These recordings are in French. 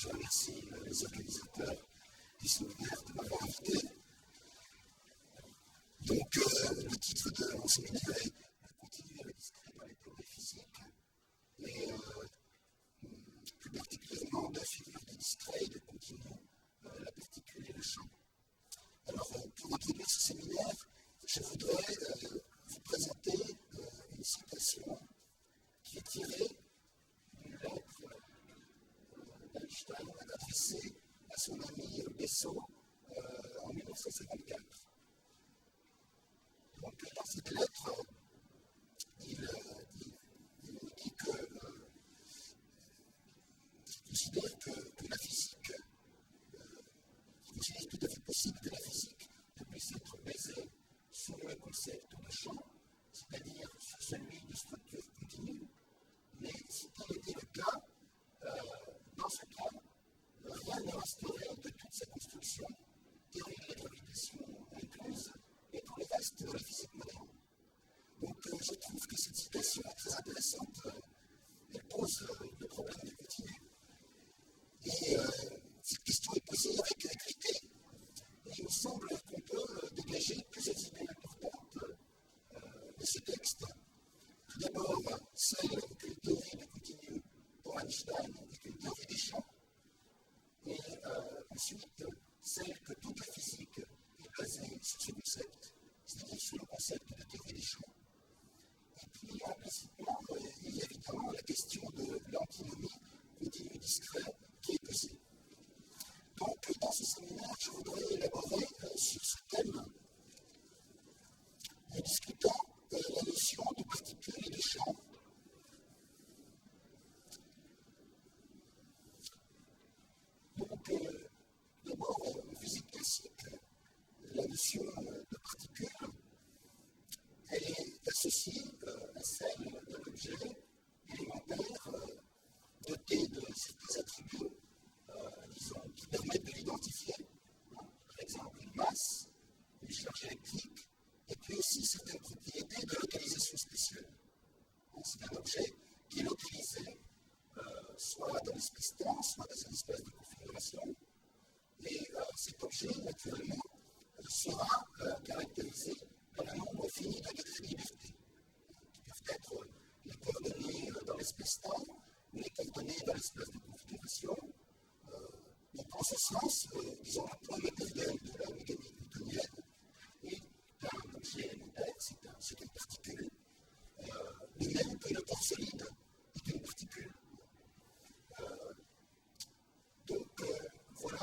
Je remercie les organisateurs du séminaire de m'avoir invité. Donc, le titre de mon séminaire est Continuer le discret dans les théories physiques, et plus particulièrement deux figures de discret et de continu, la particule et le champ. Alors, pour introduire ce séminaire, je voudrais vous présenter une citation qui est tirée d'une lettre d'Einstein adressée à son ami Bessot en 1954. Donc, dans cette lettre, il dit qu'il considère que la physique, il considère tout à fait possible que la physique puisse être basée sur le concept de champ, c'est-à-dire sur celui de structure continue, mais si tel était le cas, dans ce cas, rien ne resterait de toute sa construction, théorie de la gravitation incluse, et tout le reste de la physique moderne. Donc, je trouve que cette citation est très intéressante. Elle pose le problème du continu. Et cette question est posée avec clarté. Et il me semble qu'on peut dégager plusieurs idées importantes de ce texte. Tout d'abord, celle qu'une théorie du continu pour Einstein est une théorie des champs. Et ensuite, celle que toute la physique est basée sur ce concept, c'est-à-dire sur le concept de théorie des champs. Et puis, implicitement, il y a évidemment la question de l'antinomie continu discret qui est posée. Donc, dans ce séminaire, je voudrais élaborer sur ce thème en discutant la notion de particules et de champs. Donc, d'abord, en physique classique, la notion de particules, elle est associée à celle d'un objet élémentaire doté de certains attributs, disons, qui permettent de l'identifier. Par exemple, une masse, une charge électrique, et puis aussi certaines propriétés de localisation spéciale. C'est un objet qui est localisé soit dans l'espace-temps, soit dans un espace de configuration. Et cet objet, naturellement, sera caractérisé par un nombre fini de degrés de liberté, qui peuvent être les coordonnées dans l'espace-temps ou les coordonnées dans l'espace de configuration. Donc, en ce sens, disons, le point matériel de la mécanique newtonienne est un objet élémentaire, c'est une particule, de même que le corps solide est une particule. Donc, voilà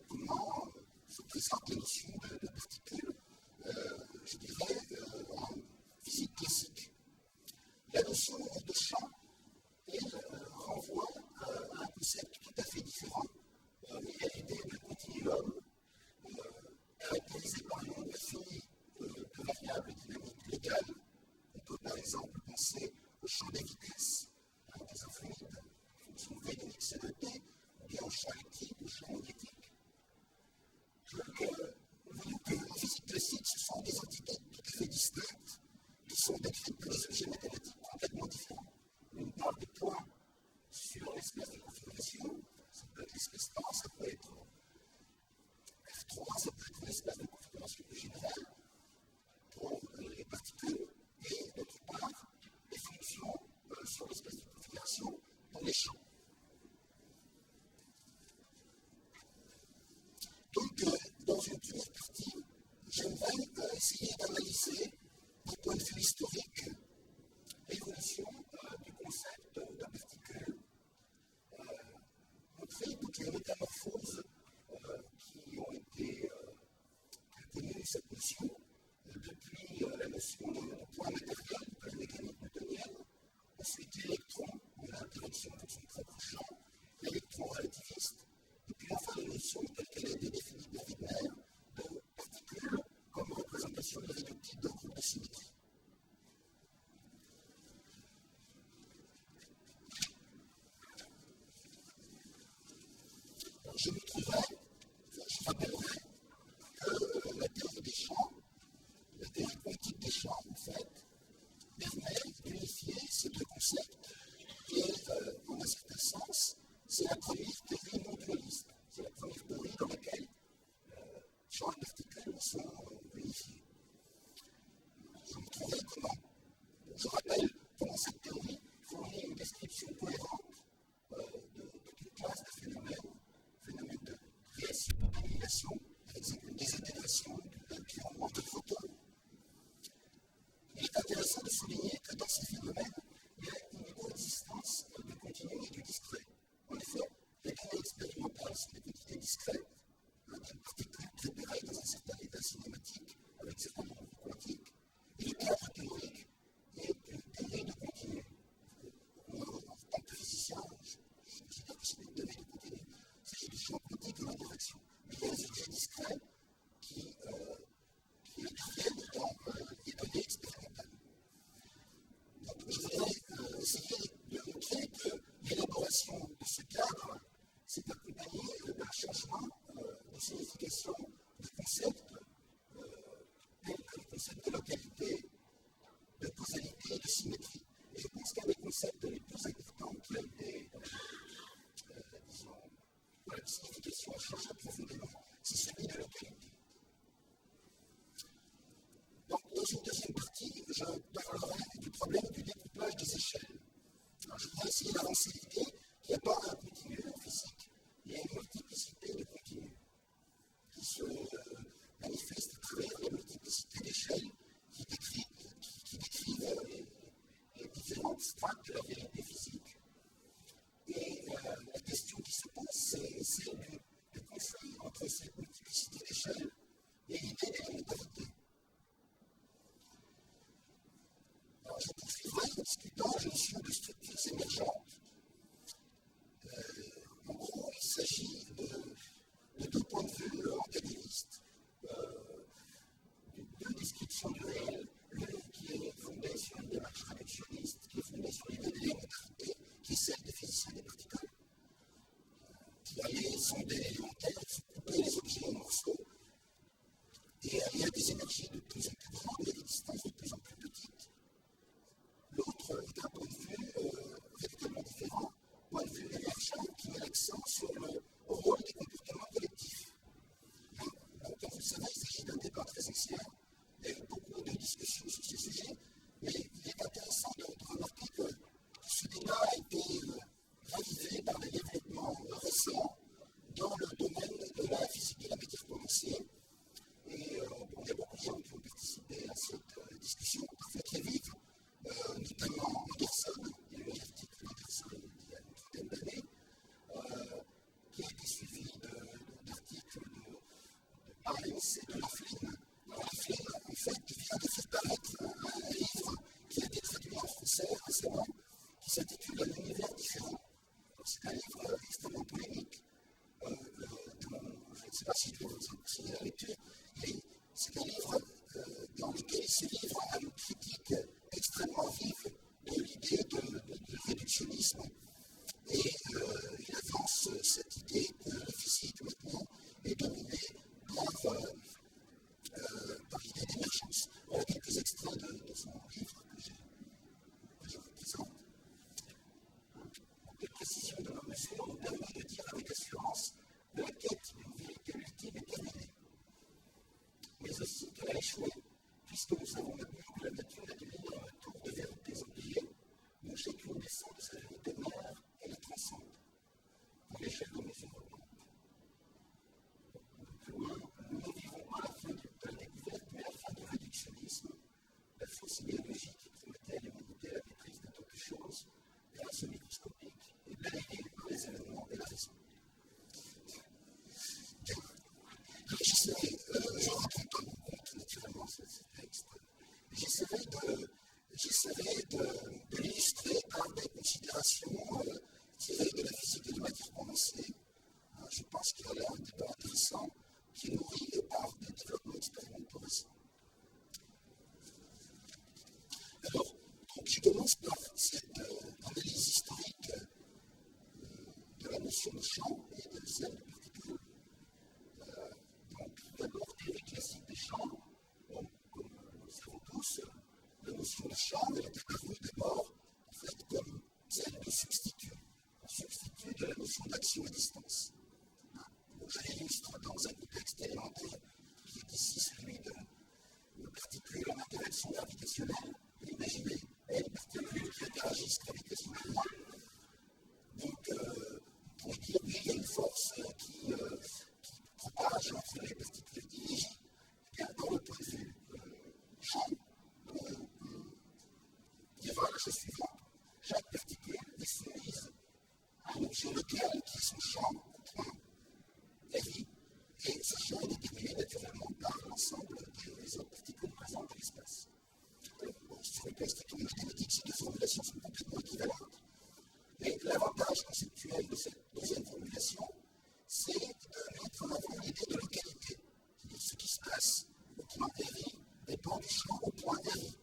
comment se présente la notion de particule, je dirais, en physique classique. La notion de champ, elle renvoie à un concept tout à fait différent. Il y a l'idée d'un continuum caractérisé par un nombre fini de variables dynamiques légales. On peut par exemple penser au champ des vitesses, des influides, fonction V de x et de t, ou bien au champ électrique, au champ magnétique. Donc, signification de concepts tels que le concept de localité, de causalité et de symétrie. Et je pense qu'un des concepts les plus importants qui a été, disons, voilà, la signification a changé profondément, c'est celui de localité. Donc, dans une deuxième partie, je parlerai du problème du découpage des échelles. Alors, je voudrais essayer d'avancer l'idée qu'il n'y a pas un continu en physique, il y a une multiplicité de continus qui se manifestent à travers la multiplicité d'échelles qui décrivent les différentes strates de la vérité physique. Et la question qui se pose, c'est celle du conflit entre cette multiplicité d'échelles et l'idée d'élémentarité. Alors, je poursuivrai en discutant la notion de structures émergentes. En gros, il s'agit de deux points de vue antagonistes, deux descriptions du réel, l'une qui est fondée sur une démarche réductionniste, qui est fondée sur l'idée de l'élémentarité, qui est celle des physiciens des particules, qui va aller sonder l'élémentaire, couper les objets en morceaux, et aller à des énergies de plus en plus grandes et à des distances de plus en plus petites. L'autre est un point de vue radicalement différent, point de vue émergent qui met l'accent sur le rôle des comportements collectifs. Donc, comme vous le savez, il s'agit d'un débat très ancien. Il y a eu beaucoup de discussions sur ces sujets, mais il est intéressant de remarquer que ce débat a été ravivé par les développements récents dans le domaine de la physique de la matière condensée. Et il y a beaucoup de gens qui ont participé à cette discussion, parfois très vive, notamment Anderson. Il y a eu un article d'Anderson il y a une trentaine d'années, qui a été suivi d'articles de Hines et de Laughlin. Laughlin, en fait, vient de faire paraître un livre qui a été traduit en français récemment, qui s'intitule Un univers différent. C'est un livre extrêmement polémique, je ne sais pas si je vais vous conseiller la lecture, mais c'est un livre dans lequel il se livre à une critique extrêmement vive de l'idée de réductionnisme. Et il avance cette idée que la physique maintenant est dominée par l'idée d'émergence. Voilà quelques extraits de son livre que je vous présente. Les précisions de nos mesures nous permettent de dire avec assurance que la quête d'une vérité ultime est terminée, mais aussi qu'elle a échoué, puisque nous savons maintenant que la nature est devenue un tour de vérités oubliées, dont chacune descend de sa vérité mère et la transcende, à l'échelle de mesure augmente. Plus loin, nous ne vivons pas la fin de la découverte, mais la fin du réductionnisme, la fausse idéologie qui promettait à l'humanité la maîtrise de toutes choses, grâce au microscopique, et balayée par les événements et la raison. Je raconte pas mon compte naturellement ce texte. J'essaierai de l'illustrer par des considérations tirées de la physique et de la matière condensée. Je pense qu'il y a là un débat intéressant qui est nourri par des développements expérimentaux récents. Alors, je commence par cette analyse historique de la notion de champ et de celle de particule. Donc, d'abord, théorie classique des champs. Bon, comme nous le savons tous, la notion de champ, elle est apparue d'abord en fait, comme celle de substitut. Un substitut de la notion d'action à distance. Bon, je l'illustre dans un contexte élémentaire qui est ici celui de particules en interaction gravitationnelle. Imaginez une particule qui interagissent gravitationnellement. Donc, on pourrait dire qu'il y a une force qui propage entre les particules dirigées. Dans le point de vue champ, il y aura la chose suivante. Chaque particule est soumise à un objet local qui est son champ au point RI, et ce champ est déterminé naturellement par l'ensemble des autres particules présentes dans l'espace. Sur le plan strictement mathématique, ces deux formulations sont complètement équivalentes. Mais l'avantage conceptuel de cette deuxième formulation, c'est de mettre en avant l'idée de localité. C'est-à-dire ce qui se passe au point RI dépend du champ au point RI.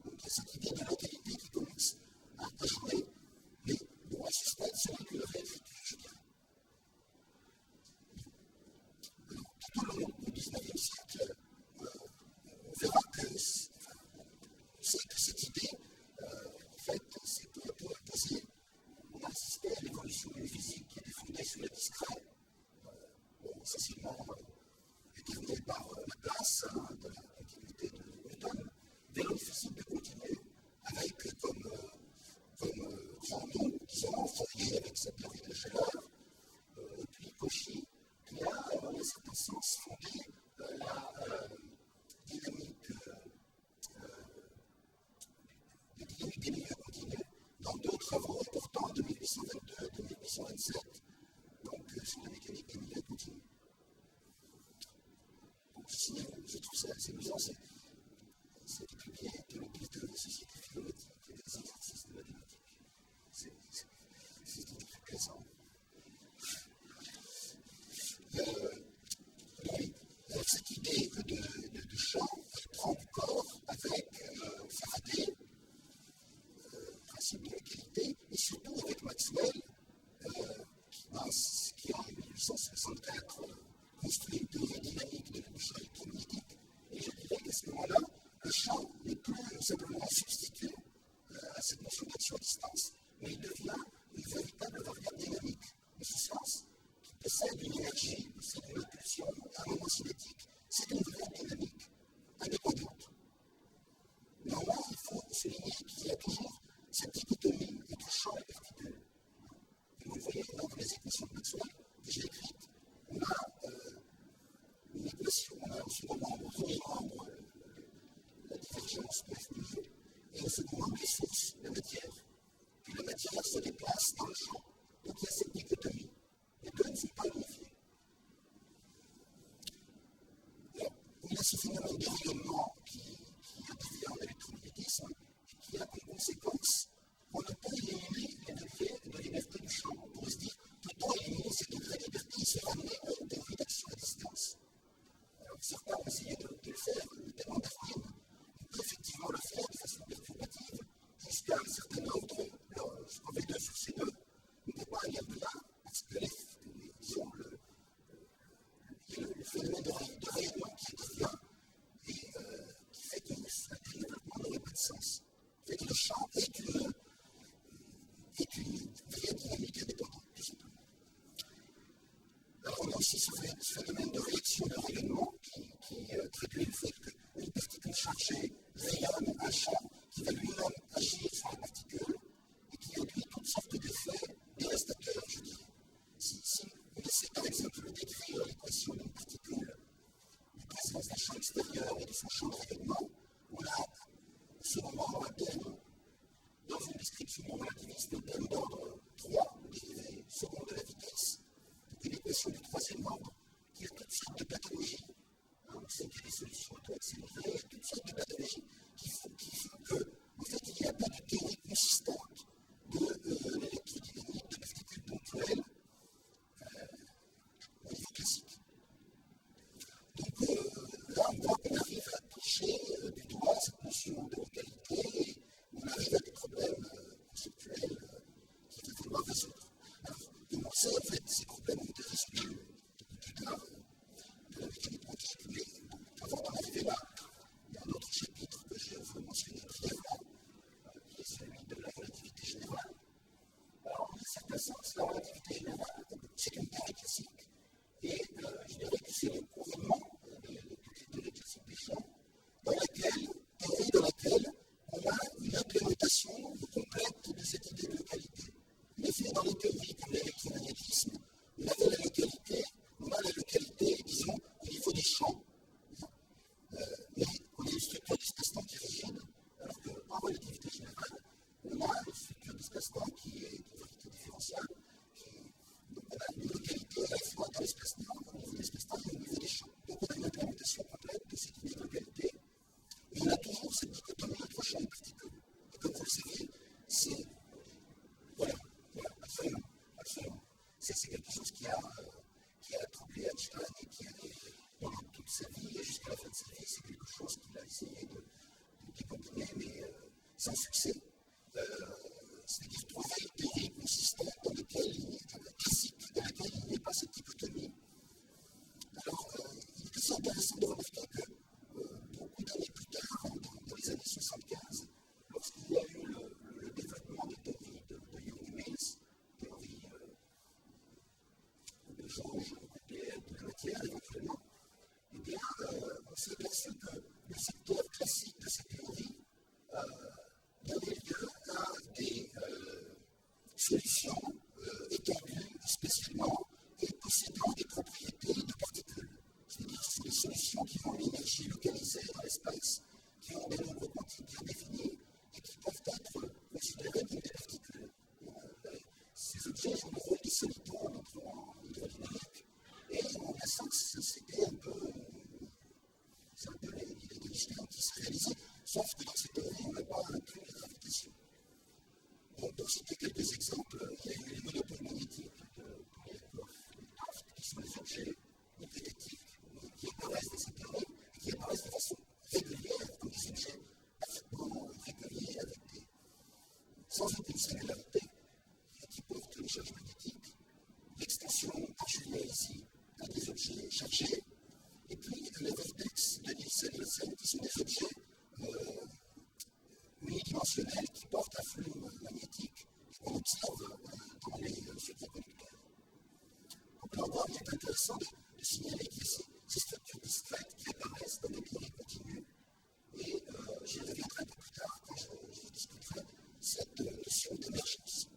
Donc il y a cette idée de localité qui commence à jouer, mais bon, à ce stade, ce n'est que le réel futur, je dirais. essentiellement déterminée par la place de la continuité de Newton, vers une physique de continu, avec comme grand nom, disons, Fourier avec sa théorie de la chaleur, et puis Cauchy, qui a, dans un certain sens, fondé la dynamique des milieux continus dans deux travaux importants de 1822 et de 1827, donc sur la mécanique des milieux continus. Donc, je trouve ça assez amusant, c'est publié de l'Église de la Société philologique et des exercices de mathématiques. C'est tout à fait plaisant. Cette idée de champ prend du corps avec Faraday, principe de l'égalité, et surtout avec Maxwell, qui en 1864 construit une théorie dynamique de la bouche électromagnétique. Et je dirais qu'à ce moment-là, le champ n'est plus simplement un substitut à cette notion d'action à distance, mais il devient une véritable variable dynamique, en ce sens, qui possède une énergie, possède une impulsion, un moment cinétique. C'est une variable dynamique indépendante. Néanmoins, il faut souligner qu'il y a toujours cette dichotomie entre champ et particule. Et vous le voyez dans les équations de Maxwell que j'ai écrites, on a une équation, on a au second membre, au premier membre, la divergence de F de G, et au second membre, les sources, la matière. Puis la matière se déplace dans le champ. Donc il y a cette dichotomie. Les deux ne sont pas unifiés. Alors, il y a ce phénomène de rayonnement qui intervient en électromagnétisme et qui a comme conséquence qu'on ne peut éliminer les degrés de liberté du champ. On pourrait se dire, peut-on éliminer ces degrés de liberté et se ramener à une théorie d'action à distance? Alors, certains ont essayé de le faire, notamment Darwin. On peut effectivement le faire de façon perturbative jusqu'à un certain ordre. Alors, V2 sur C2 n'est pas égal de 1 parce que disons, le phénomène de rayonnement qui intervient et qui fait que un tel développement n'aurait pas de sens. Fait que le champ est une variable dynamique indépendante, tout simplement. Alors, on a aussi ce phénomène de réaction de rayonnement qui traduit le fait qu'une particule chargée rayonne un champ qui va lui-même agir sur la particule et qui induit toutes sortes d'effets dévastateurs, je dirais. Si on essaie par exemple de décrire l'équation d'une particule, la présence d'un champ extérieur et de son champ de rayonnement, on a ce moment un terme dans une description relativiste, un terme d'ordre 3, dérivé second de la vitesse, une équation du troisième ordre qui a toutes sortes de pathologies. On sait qu'il y a des solutions auto-accélérées, il y a toutes sortes de pathologies qui font que, en fait, il n'y a pas de théorie consistante de l'électrodynamique de particules ponctuelles au niveau classique. Donc là, on voit qu'on arrive à toucher du doigt cette notion de localité et on arrive à des problèmes conceptuels qu'il va falloir résoudre. Alors, comment ça, en fait, ces problèmes ont été résolus plus tard de la mécanique quantique, mais avant d'en arriver là, il y a un autre chapitre que je veux mentionner brièvement, qui est celui de la relativité générale. Alors, en un certain sens, la relativité générale, c'est une théorie classique, et je dirais que c'est le couronnement de la classique des champs, théorie dans laquelle on a une implémentation complète de cette idée de localité. En effet, dans les théories comme l'électromagnétisme, on a la localité, disons, au niveau des champs. Mais on a une structure d'espace-temps qui est rigide, alors qu'en relativité générale, on a une structure d'espace-temps qui est de vérité différentielle. Donc on a une localité à la fois dans l'espace-temps, au niveau de l'espace-temps et au niveau des champs. Donc on a une implémentation complète de cette idée de localité. Et on a toujours cette dichotomie entre champs et particules. Et comme vous le savez, c'est. Voilà, absolument. C'est quelque chose qui a troublé Einstein et qui a, pendant toute sa vie et jusqu'à la fin de sa vie, c'est quelque chose qu'il a essayé de décombiner, mais sans succès. C'est-à-dire trouver une théorie consistante dans laquelle classique, dans laquelle il n'y ait pas cette dichotomie. Alors, il est assez intéressant de remarquer que beaucoup d'années plus tard, dans les années 75, lorsqu'il y a eu le développement des théories de Young et Mills, théorie de jauge nucléaire de la matière objets chargés, et puis les vortex de Nielsen, qui sont des objets unidimensionnels qui portent un flux magnétique qu'on observe dans les superconducteurs. Donc là, on voit, il est intéressant de signaler qu'il y a ces structures discrètes qui apparaissent dans des théories continues, et j'y reviendrai un peu plus tard quand je discuterai cette notion d'émergence.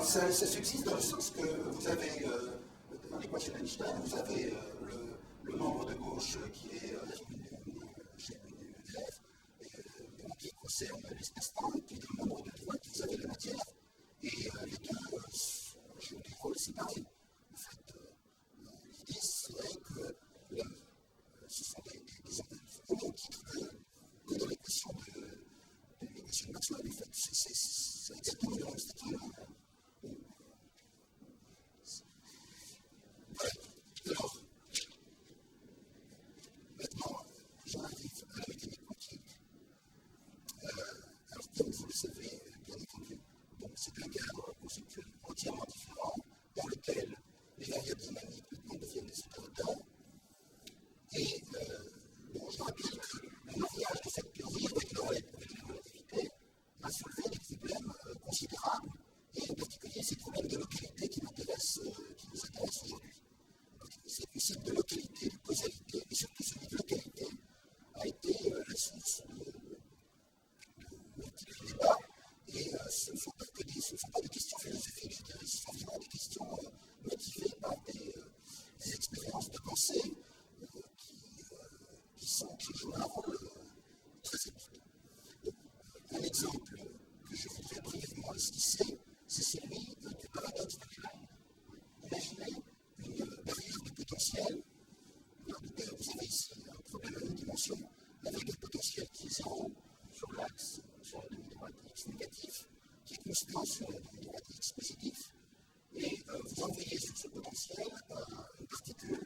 Ça subsiste dans le sens que vous avez, dans l'équation d'Einstein, vous avez le membre de gauche qui est chez l'univers, qui concerne l'espace-temps, et puis dans le membre de droite, vous avez la matière, et les deux jouent des rôles séparés. En fait, l'idée serait que ce sont des éléments qui que dans l'équation de Maxwell, en fait, c'est exactement le même statut. Alors, maintenant, j'en arrive à la mécanique quantique. Alors, comme vous le savez, bien entendu, c'est un cadre conceptuel entièrement différent dans lequel les variables dynamiques deviennent des opérateurs. Et je rappelle que le mariage de cette théorie avec la relativité a soulevé des problèmes considérables, et en particulier ces problèmes de localité qui nous intéressent aujourd'hui. Ce concept de localité, de causalité, et surtout celui de localité, a été la source de multiples débats, et ce ne sont pas des questions philosophiques, je dirais, ce sont vraiment des questions motivées par des expériences de pensée qui jouent un rôle très important. Un exemple que je voudrais brièvement esquisser, c'est celui du paradoxe de Klein. Imaginez une barrière de potentiel. Vous avez ici un problème à une dimension avec un potentiel qui est zéro sur l'axe, sur la demi-droite x négatif, qui est constant sur la demi-droite x positif, et vous envoyez sur ce potentiel une particule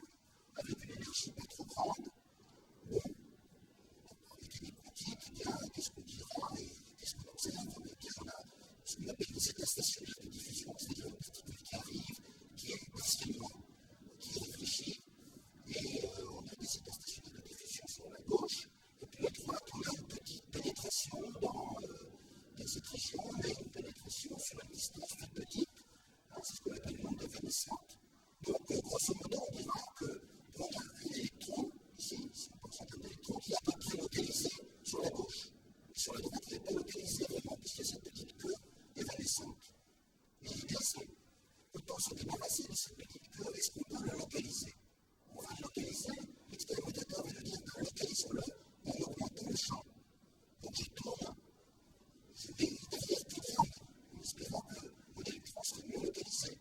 avec une énergie pas trop grande. Bon, en mécanique quantique, eh bien, qu'est-ce qu'on dira et qu'est-ce qu'on observe? Eh bien, on a ce qu'on appelle des états stationnaires de diffusion, c'est-à-dire une particule qui arrive, qui est partiellement, qui est réfléchie, et on a des états stationnaires de diffusion sur la gauche, et puis à droite, on a une petite pénétration dans cette région, mais une pénétration sur une distance plus petite, c'est ce qu'on appelle l'onde évanescente. Donc, grosso modo, on dira qu'on a un électron, ici, c'est un pourcentage d'électrons, qui est à peu près localisé sur la gauche. Sur la droite, il n'est pas localisé vraiment, puisqu'il y a cette petite queue évanescente. Mais l'idée, c'est, peut-on se débarrasser de cette petite queue? Est-ce qu'on peut le localiser? On va le localiser, l'expérimentateur va nous dire, localisons-le en augmentant le champ. Donc, je tourne, je vais derrière plus grande, en espérant que mon électron serait mieux localisé.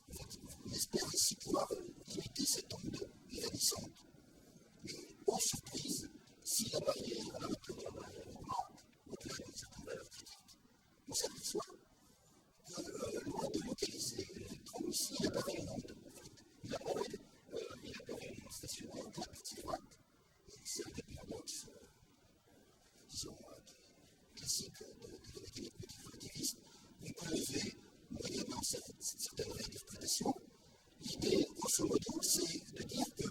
En fait, on espère ici pouvoir limiter cette onde évanescente. Mais, aux surprises, si la barrière, la hauteur de la barrière augmente au-delà d'une certaine valeur critique, on s'aperçoit que loin de localiser l'électron ici, il apparaît une onde. En fait, il apparaît une onde stationnaire de la partie droite. Et c'est un des paradoxes, disons, classiques de la mécanique quantique relativiste. On peut lever, moyennant certaines réinterprétations, l'idée, grosso modo, c'est de dire que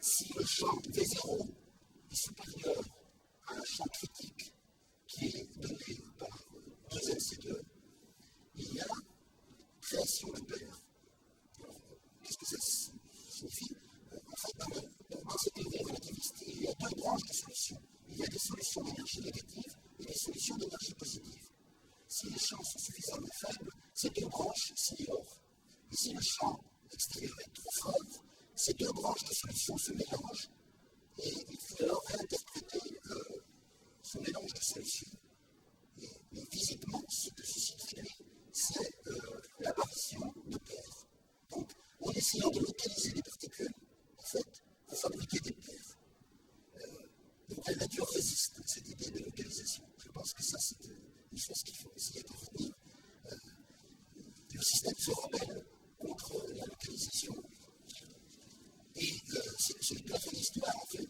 si le champ V0 est supérieur à un champ critique qui est donné par 2MC2, il y a création de paires. Qu'est-ce que ça signifie? En fait, dans cette théorie relativiste, il y a deux branches de solutions. Il y a des solutions d'énergie négative et des solutions d'énergie positive. Si les champs sont suffisamment faibles, ces deux branches s'ignorent. Et si le champ extérieur est trop fort, ces deux branches de solution se mélangent et il faut alors réinterpréter ce mélange de solutions. Mais visiblement, ce que suscite lui, c'est l'apparition de paires. Donc, en essayant de localiser les particules, en fait, vous fabriquez des paires. Donc, la nature résiste à cette idée de localisation. Je pense que ça, c'est une chose qu'il faut essayer de retenir. Le système se rebelle contre la localisation. Et c'est une place de l'histoire, en fait.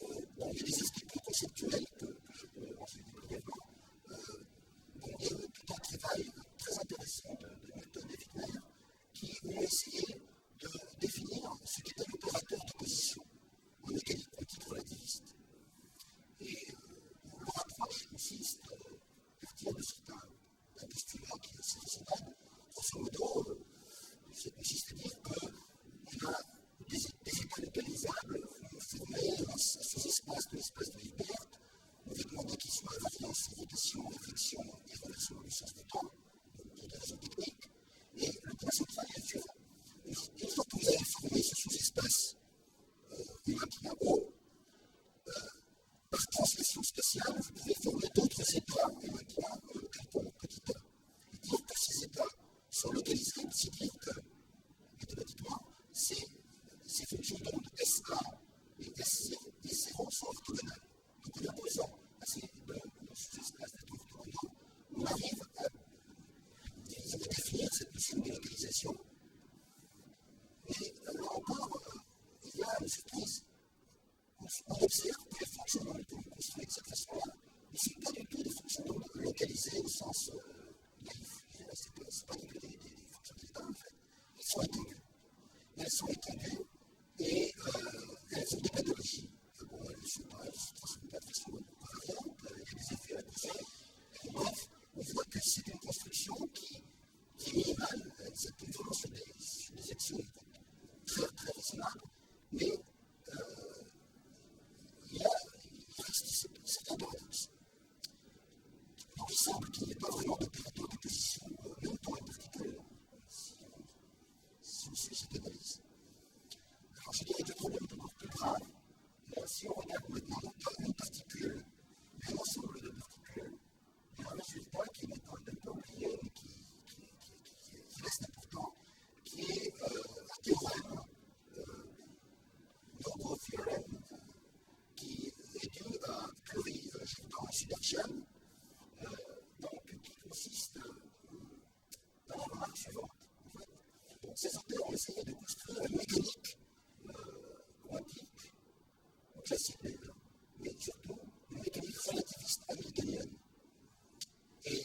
Il y a des aspects plus conceptuels que je peux mentionner. d'autres états émettant quelconque petit a. Et dire que ces états sont localisés, c'est dire que, mathématiquement, ces fonctions d'onde SA et S0 sont orthogonales. Donc en opposant à ces deux sous-espaces d'états orthogonaux, on arrive à définir cette notion de localisation. Mais là encore, il y a une surprise. On observe que les fonctions d'onde que l'on construit de cette façon-là ne sont pas du tout des fonctions d'onde localisées au sens naïf. Ce n'est pas du tout des fonctions d'état en fait. Elles sont étendues. Elles sont étendues et elles ont des pathologies. Bon, elles ne se transforment pas de façon variante, il y a des effets à causer. Bref, on voit que c'est une construction qui est minimale. Ça peut vraiment sur des actions très, très raisonnables, mais il reste certains paradoxes. Il semble qu'il n'y ait pas vraiment d'opérateur de position, même pour les particules, si on suit cette analyse. Alors je dirais que le problème est encore plus grave. Si on regarde maintenant non pas une particule, mais un ensemble de particules, il y a un résultat qui est quand même un peu oublié, mais qui reste important, qui est un théorème, Noble Theorem, qui est dû à Curie-Jordan Sudarsham, qui consiste dans la remarque suivante. En fait, donc, ces auteurs ont essayé de construire une mécanique quantique, classique d'ailleurs, mais surtout une mécanique relativiste hamiltonienne. Et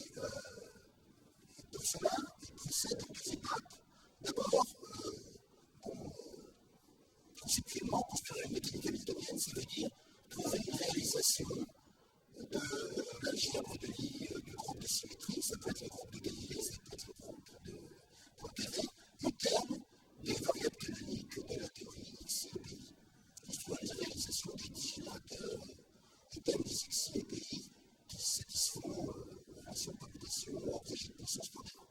pour cela, ils procèdent en deux étapes. D'abord, conceptuellement, construire une mécanique hamiltonienne, ça veut dire trouver une réalisation de l'algèbre de Lie du groupe de symétrie, ça peut être le groupe de Galilée, ça peut être le groupe de Poincaré, en termes des variables canoniques de la théorie XI et PI. Construire une réalisation des dix générateurs en termes des XI et PI qui satisfont relation de computation en projet de puissance standard.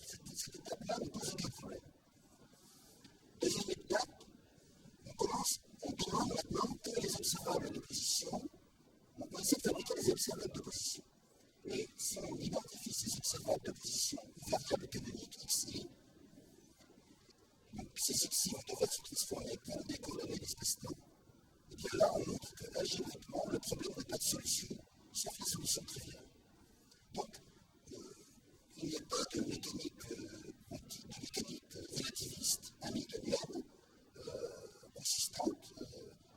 Cette étape-là ne pose aucun problème. Deuxième étape, on demande maintenant que les observables de position. On peut essayer de fabriquer des observables de position. Et si on identifie ces observables de position variables canoniques XI, donc ces XI vont devoir se transformer pour des coordonnées d'espace-temps, et bien là, on montre que algébriquement, le problème n'a pas de solution, sauf la solution triviale. Donc, il n'y a pas de mécanique quantique, de mécanique relativiste hamiltonienne consistante,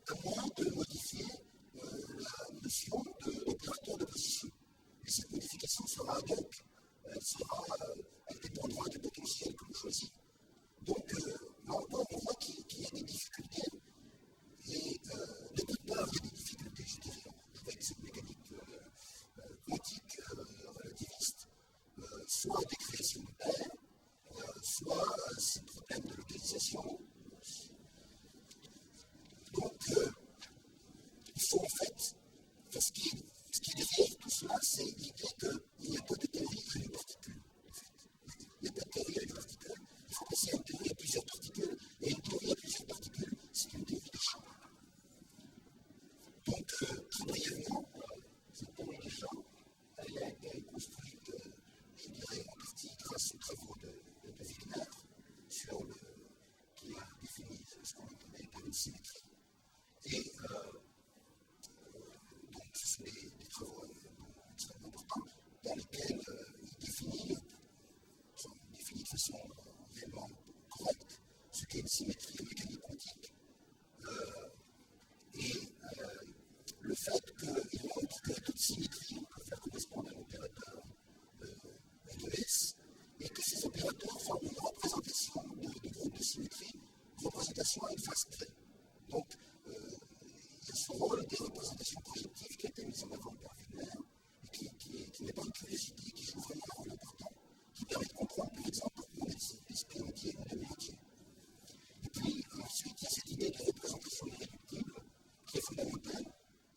à moins de modifier la notion de l'opérateur de position. Et cette modification sera ad hoc, elle dépendra du potentiel que l'on choisit. Donc, là encore, on voit qu'il y a des difficultés, et de toute part, il y a des difficultés, je dirais, avec cette mécanique quantique relativiste, soit des créations de paires, soit ces problèmes de localisation. Donc, il faut en fait, ce qui est derrière tout cela, c'est l'idée qu'il n'y a pas de théorie à une particule. Il n'y a pas de théorie à une particule. Il faut passer à une théorie à plusieurs particules, et une théorie à plusieurs particules, c'est une théorie des champs. Donc, très brièvement, cette théorie des champs, elle a été construite, je dirais, en partie grâce aux travaux de Wigner, qui a défini ce qu'on appelait une symétrie. Et donc, ce sont des travaux extrêmement importants dans lesquels il définit de façon réellement correcte ce qu'est une symétrie en mécanique quantique. Et le fait qu'il montre qu'à toute symétrie, on peut faire correspondre un opérateur de S, et que ces opérateurs forment une représentation de groupe de symétrie, représentation à une phase près. Donc, il y a ce rôle des représentations projectives qui a été mis en avant par Wigner, et qui n'est pas une curiosité, qui joue vraiment un rôle important, qui permet de comprendre, par exemple, pourquoi on a des spins entiers ou des demi-entiers. Et puis, ensuite, il y a cette idée de représentation irréductible, qui est fondamentale,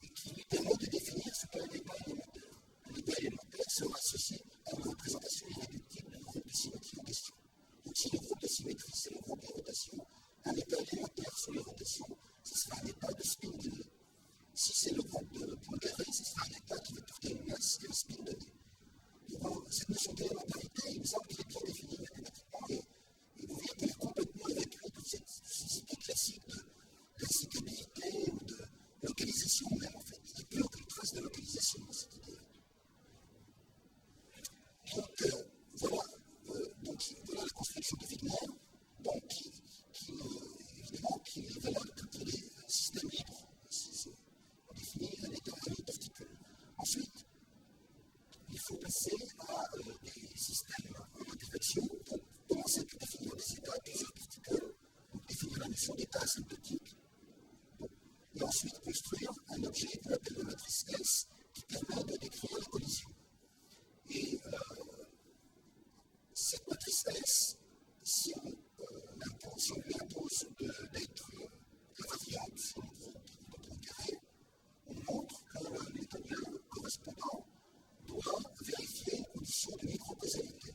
et qui lui permet de définir ce qu'est un état élémentaire. Un état élémentaire sera associé à une représentation irréductible du groupe de symétrie en question. Donc, si le groupe de symétrie, c'est le groupe des rotations, un état élémentaire sur les rotations, ce sera un état de spin. Si c'est le groupe de Poincaré, ce sera un état qui va porter une masse complémentarité, il me semble qu'il est bien défini mathématiquement, et vous voyez qu'il est complètement évacué de ces idées classiques de densitabilité ou de localisation même, en fait. Il n'y a plus aucune trace de localisation dans cette idée. Donc, voilà la construction de Wigner, évidemment, qui est valable que pour les systèmes libres. On définit un état à une particule. Ensuite, il faut passer à des systèmes en interaction pour commencer par définir des états, plusieurs particules, donc définir la notion d'état asymptotique, et ensuite construire un objet qu'on appelle la matrice S qui permet de décrire la collision. Et cette matrice S, si on lui impose d'être invariante sur le groupe de Poincaré, on montre que le newtonien correspondant doit vérifier une condition de microcausalité.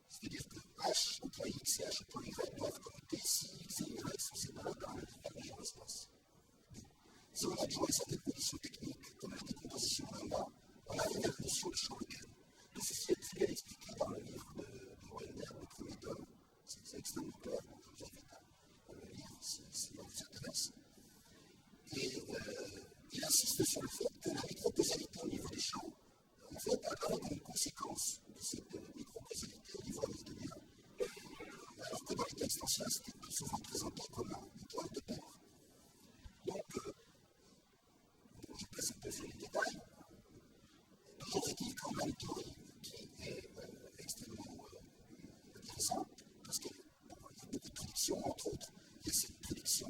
C'est-à-dire que H au point X et H au point Y doivent commiter si X et Y sont séparés par un majeur espace. Si on adjoint certaines conditions techniques, comme la décomposition lambda, on arrive à la notion de champ local. Tout ceci est très bien expliqué dans le livre de Wellner, le premier tome. C'est extrêmement clair, donc je vous invite à le lire si ça vous intéresse. Et il insiste sur le fait que la microcausalité au niveau des champs, en fait, apparaît comme une conséquence de cette microcausalité au niveau hamiltonien, alors que dans les textes anciens, c'était plus souvent présenté comme un point de paire. Donc, je passe un peu sur les détails. Toujours est-il qu'en même théorie qui est extrêmement intéressante, parce qu'il y a beaucoup de prédictions, entre autres, il y a cette prédiction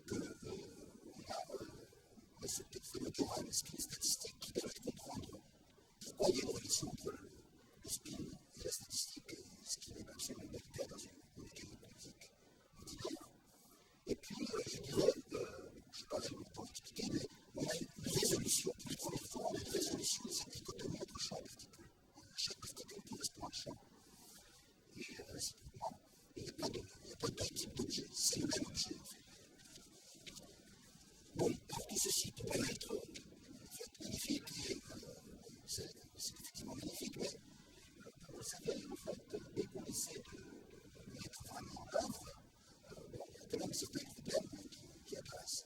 qu'on a ce fameux théorème spin statistique qui permet de comprendre pourquoi il y a une relation entre le spin et la statistique, ce qui n'est absolument pas le cas dans une mécanique quantique ordinaire. Et puis, je dirais, je n'ai pas vraiment le temps d'expliquer, mais on a une résolution, pour la première fois, on a une résolution de cette dichotomie entre champ et particule. Chaque particule correspond à un champ. Et réciproquement, il n'y a pas deux types d'objets, c'est le même objet en fait. Bon, alors tout ceci peut paraître en fait, magnifique, et c'est effectivement magnifique, mais vous le savez, en fait, dès qu'on essaie de mettre vraiment en œuvre, il y a quand même certains problèmes qui apparaissent.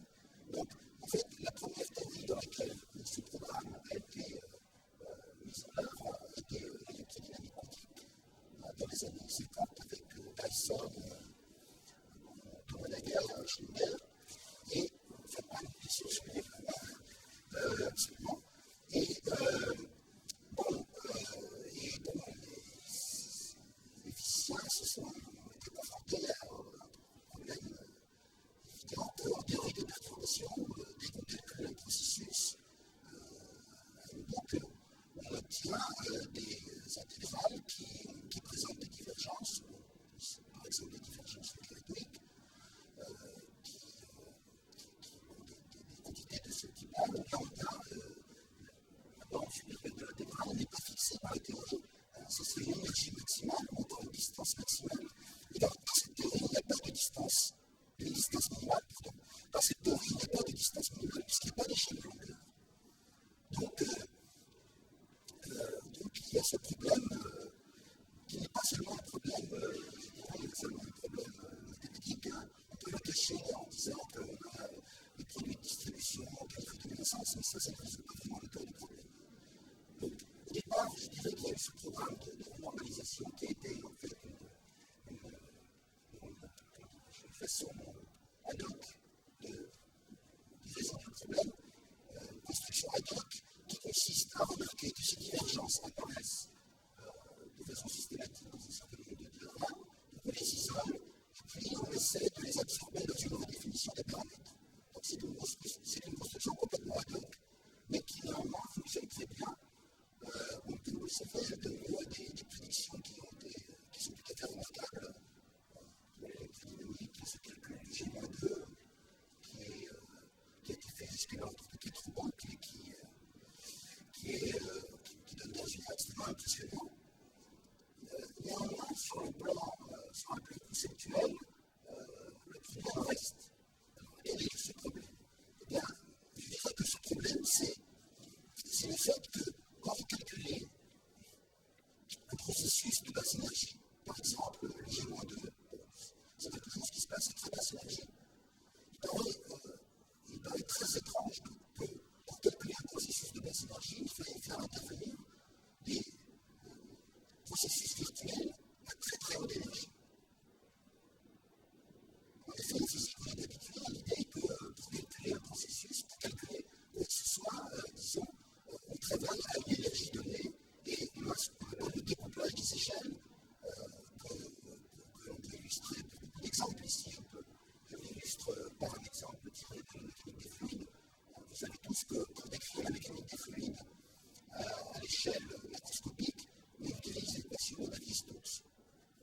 Donc, en fait, la première théorie dans laquelle ce programme a été mis en œuvre a été l'électrodynamique quantique dans les années 50 avec Dyson, Thomas Schneider, et enfin, bien sûr, Schneider, absolument. Et les physiciens se sont été confrontés à un problème évident en théorie des perturbations, dès qu'on calcule un processus à une boucle, on obtient des intégrales qui présentent des divergences, par exemple des divergences logarithmiques, des quantités de ce type-là. Donc là, on a la borne supérieure de l'intégrale n'est pas fixée par la théorie. Ce serait une énergie maximale, ou encore une distance maximale. Et dans cette théorie, il n'y a pas de distance, une distance minimale, pardon. Dans cette théorie, il n'y a pas de distance minimale, puisqu'il n'y a pas d'échelle de longueur. Donc, il y a ce problème qui n'est pas seulement un problème, je dirais, seulement un problème mathématique. On peut le cacher en disant qu'on a des produits de distribution en qualité de naissance, mais ça ne résout pas vraiment le cœur du problème. Donc, au départ, je dirais qu'il y a eu ce programme de normalisation qui a été en fait une façon ad hoc de résoudre le problème, une construction ad hoc qui consiste à remarquer que ces divergences apparaissent de façon systématique dans un certain nombre de diagrammes, on les isole, et puis on essaie de les absorber dans une redéfinition des paramètres. Donc c'est une construction complètement ad hoc, mais qui néanmoins fonctionne très bien. On peut, vous savez, donner des prédictions qui sont tout à fait remarquables. L'électrodynamique, ce calcul du G-2, qui a été fait jusque-là entre quatre banques et qui donne des résultats extrêmement impressionnants. travaille à une énergie donnée, et dans le découplage des échelles, que l'on peut illustrer par beaucoup d'exemples ici, je l'illustre par un exemple tiré de la mécanique des fluides. Vous savez tous que pour décrire la mécanique des fluides à l'échelle macroscopique, on utilise l'équation de Navier-Stokes.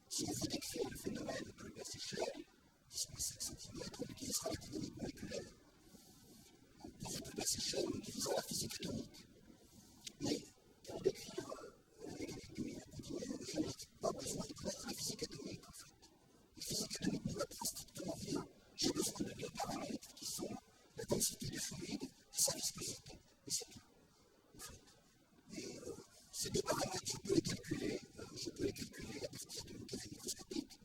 Si on veut décrire le phénomène de plus basse échelle, 10,5 cm, on utilisera la dynamique moléculaire. Pour la plus basse échelle, on utilisera la physique atomique. Mais pour décrire la mécanique continue, je n'ai pas besoin de connaître la physique atomique en fait. La physique atomique ne va pas strictement rien. J'ai besoin de deux paramètres qui sont la densité du fluide et sa viscosité. Et c'est tout. En fait. Et ces deux paramètres, je peux les calculer à partir d'une cavité microscopique.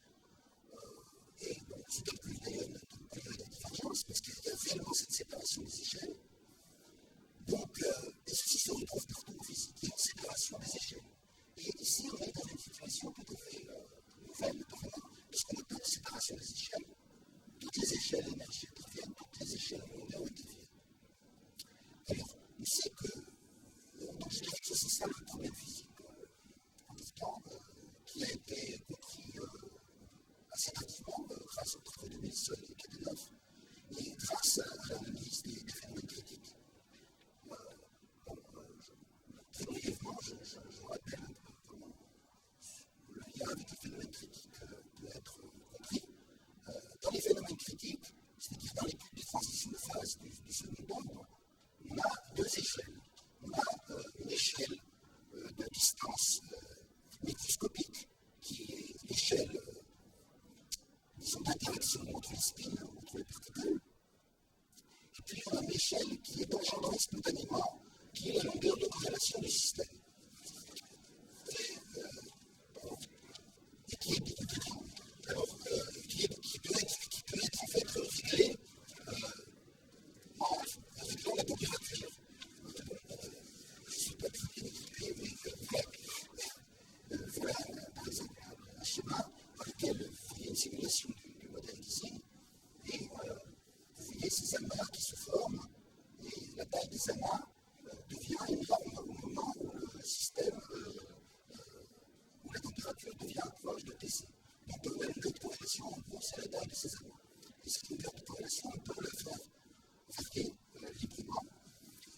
Et bon, ce calcul d'ailleurs ne donne pas lieu à la divergence parce qu'il y a réellement cette séparation des échelles. Donc, et ceci se retrouve partout en physique, il y a une séparation des échelles. Et ici, on est dans une situation tout à fait nouvelle, apparemment, de ce qu'on appelle la séparation des échelles. Toutes les échelles énergie interviennent, toutes les échelles longueur interviennent. Alors, on sait que, donc je dirais que c'est ça le problème physique important, qui a été compris assez tardivement grâce aux travaux de Wilson et Kadenoff, et grâce à l'analyse des phénomènes critiques. Très brièvement, je rappelle un peu comment le lien avec les phénomènes critiques peut être compris. Dans les phénomènes critiques, c'est-à-dire dans les pics de transition de phase du second ordre, on a deux échelles. On a une échelle de distance microscopique, qui est l'échelle, disons, d'interaction entre les spins, entre les particules. Et puis on a une échelle qui est engendrée spontanément, qui est la longueur de corrélation du système. Et qui est, alors, qui peut être en fait réglée en réglant la température. Je ne suis pas très bien équipé, mais voilà, par exemple, un schéma dans lequel vous voyez une simulation du modèle d'ici, et vous voyez ces amas qui se forment, et la taille des amas devient énorme au moment où le système, où la température devient proche de TC. Donc, la longueur de corrélation, en gros, c'est la taille de ces amas. Et cette longueur de corrélation, on peut la faire varier librement.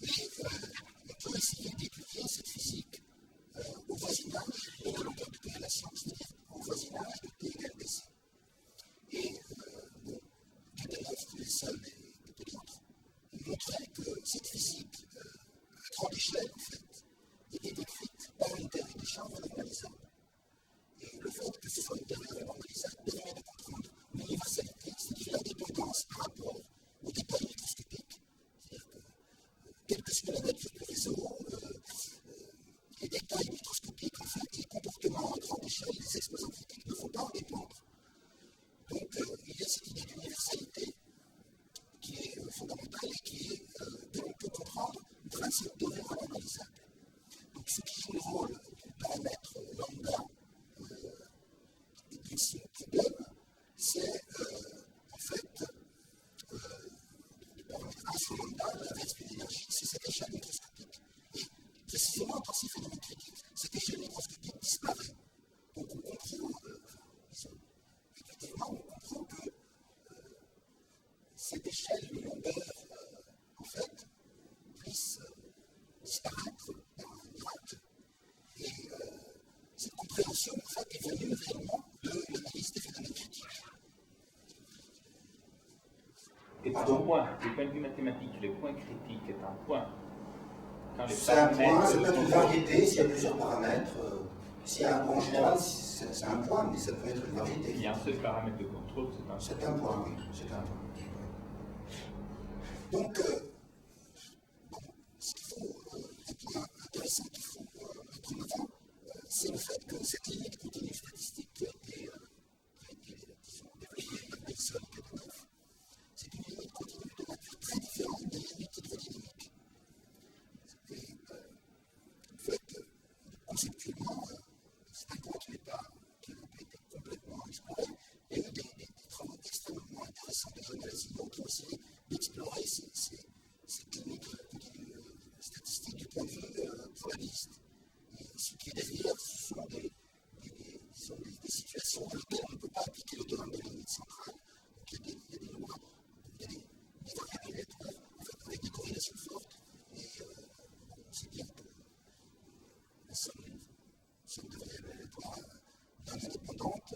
Et on peut essayer d'étudier cette physique au voisinage de la longueur de corrélation, c'est-à-dire au voisinage de T égale DC. Et bon, Kadenoff, Wilson et beaucoup d'autres montraient que cette physique à grande échelle, en fait, était décrite par une théorie des champs normalisable. Et le fait que ce soit une théorie normalisable permet de comprendre l'universalité, c'est-à-dire la dépendance par rapport aux détails microscopiques. C'est-à-dire que, quelle que soit la nature du réseau, les détails microscopiques, en fait, les comportements à grande échelle, les exposants critiques ne vont pas en dépendre. Donc, il y a cette idée d'universalité qui est fondamentale et que l'on peut comprendre grâce à une théorie normalisable. Donc, ce qui joue le rôle du paramètre lambda et puis ce problème, c'est en fait le paramètre 1 sur lambda, l'inverse de l'énergie, c'est cette échelle microscopique. Et précisément dans ces phénomènes critiques, cette échelle microscopique disparaît. Donc, on comprend, effectivement, on comprend que cette échelle de longueur, en fait, puisse disparaître par un miracle. Et cette compréhension, en fait, est venue réellement de l'analyse des phénomènes critiques. Et pardon, point, du point de vue mathématique, le point critique est un point. C'est un point, ça peut être une variété, s'il y a plusieurs paramètres. S'il y a un point en général, c'est un point, mais ça peut être une variété. Il y a un seul paramètre de contrôle, c'est un point. C'est un point, oui, c'est un point. Donc, ce qu'il faut, un point intéressant qu'il faut mettre en avant, c'est le fait que cette limite continue statistique qui a été disons, développée par Wilson et Kadenoff, c'est une limite continue de nature très différente des limites hydrodynamiques. Et en fait, conceptuellement, c'est un point qui n'a pas été complètement exploré. Il y a eu des travaux extrêmement intéressants de John Lazino qui ont essayé d'explorer cette limite continue statistique du point de vue ça devrait être indépendante,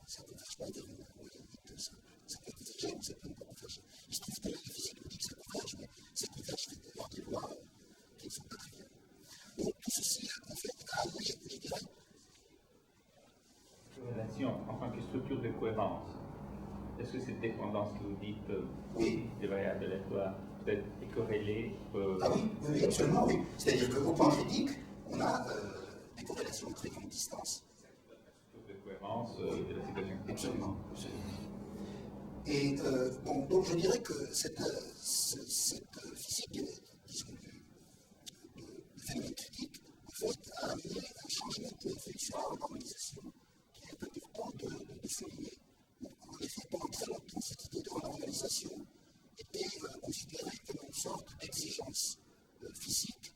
ça ne converge pas vers une limite, ça peut converger ou ça peut ne pas converger. Il se trouve que la physique nous dit que ça converge, mais ça converge vers des lois qui ne sont pas triviales. Donc tout ceci, en fait, a amené, je dirais, relation en tant que structure de cohérence. Est-ce que cette dépendance que vous dites des variables de la loi peut-être est corrélée Ah oui, absolument, oui. C'est-à-dire qu'au plan critique, on a des corrélations de très grande distance. De cohérence de la situation. Absolument. Et bon, donc je dirais que cette physique, disons, du phénomène critique, en fait, a amené un changement de réflexion à la normalisation qui est important de souligner. En effet, pendant très longtemps, cette idée de normalisation était considérée comme une sorte d'exigence physique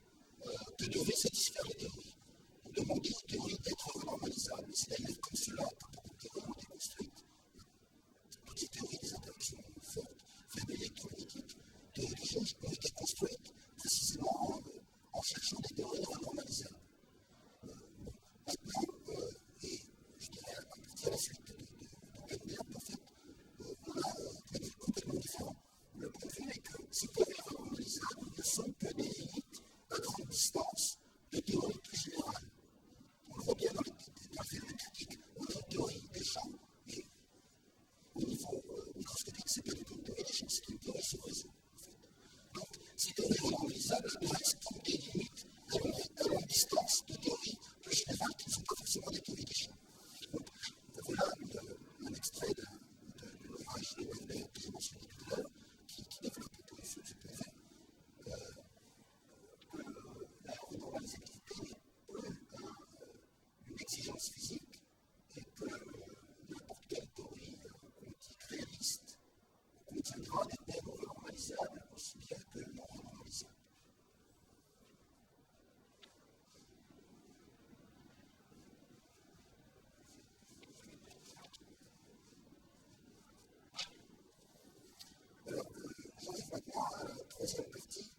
que devait satisfaire les théories. On demandait aux théories d'être normalisables. C'est d'ailleurs comme cela que beaucoup de théories ont été construites. Toutes ces théories des interactions fortes, faibles électromagnétiques, théories de choses ont été construites précisément en cherchant des théories normalisables. Maintenant, et je dirais à partir de la suite de Heisenberg, en fait, on a un point de vue complètement différent. Le point de vue est que ces théories normalisables ne sont que des limites à grande distance de théories plus générales. On le voit bien dans le phénomène critique, on a une théorie des champs, mais au niveau microscopique, c'est pas du tout une théorie des champs, c'est une théorie sur réseau. En fait. Donc, ces théories normalisables restent comme des limites à longue distance de théories plus générales qui ne sont pas forcément des théories des champs. Donc, voilà un extrait de l'ouvrage de Heisenberg que j'ai mentionné tout à l'heure, qui développe un peu ce point de vue. La normalisabilité n'est pas une exigence physique et que n'importe quelle théorie quantique réaliste contiendra des termes normalisables aussi bien que non normalisables. Alors, j'arrive maintenant à la troisième partie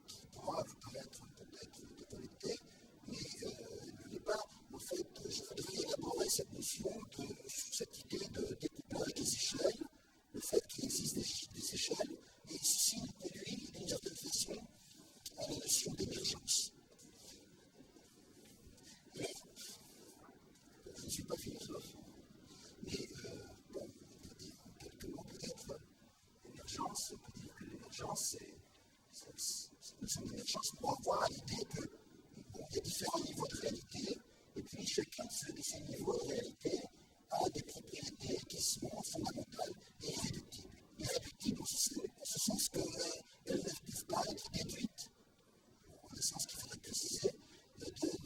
qui pourra vous paraître peut-être déconnectée, mais ne l'est pas. En fait, je voudrais élaborer cette notion cette idée de découplage des échelles, le fait qu'il existe des échelles, et ceci nous conduit d'une certaine façon à la notion d'émergence. Alors, je ne suis pas philosophe, mais bon, on peut dire en quelques mots peut-être l'émergence, on peut dire que l'émergence, c'est une émergence pour avoir l'idée que bon, il y a différents niveaux de réalité, et puis chacun de ces niveaux de réalité a des propriétés qui sont fondamentales et irréductibles. Irréductibles en ce sens qu'elles ne peuvent pas être déduites, en un sens qu'il faudrait préciser, de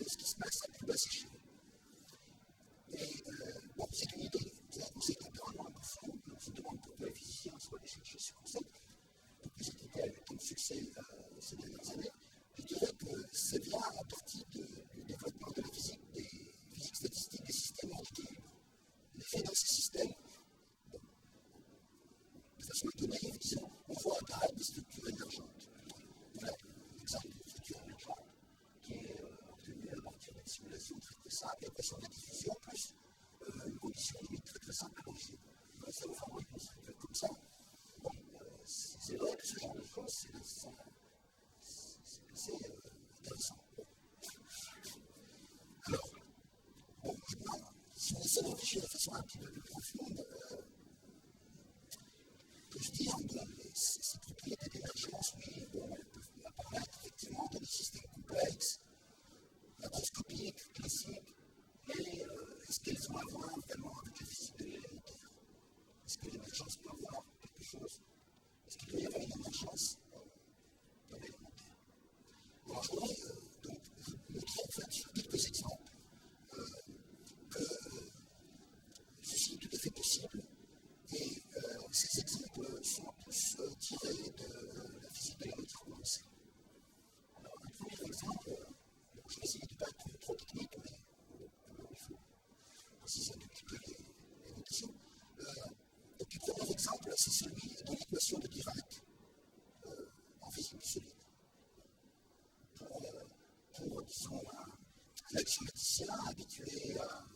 ce qui se passe à plus basse échelle. Et bon, c'est une idée qui a un concept apparemment un peu flou, on se demande pourquoi les physiciens sont allés chercher ce concept. Donc, cette idée a eu tant de succès ces dernières années. Je dirais que ça vient à partir du développement de la physique, des physiques statistiques, des systèmes en équilibre. L'effet dans ces systèmes, bon, de façon un peu naïve, disons, on voit apparaître des structures émergentes. Voilà l'exemple d'une structure émergente qui est obtenue à partir d'une simulation très très simple, équation de diffusion plus une condition limite très très simple à l'origine. Ça vous fabrique une structure comme ça. Bon, c'est vrai que ce genre de choses, c'est assez intéressant. Alors, bon, maintenant, si on essaie de réfléchir de façon un petit peu plus profonde, peut-se dire que ces propriétés d'émergence, oui, bon, elles peuvent apparaître effectivement dans des systèmes complexes, macroscopiques, classiques, mais est-ce qu'elles ont à voir vraiment avec la physique de l'élémentaire? Est-ce que l'émergence peut avoir quelque chose? Est-ce qu'il peut y avoir une émergence dans l'élémentaire? Alors, je voudrais donc montrer en fait sur quelques exemples que ceci est tout à fait possible. Et ces exemples sont tous tirés de la physique de la matière condensée. Alors, un premier exemple, je vais essayer de ne pas être trop technique, mais il faut préciser un tout petit peu les notations. Donc, le premier exemple, c'est celui de l'équation de Dirac en physique du solide. Pour disons, axiomaticien habitué à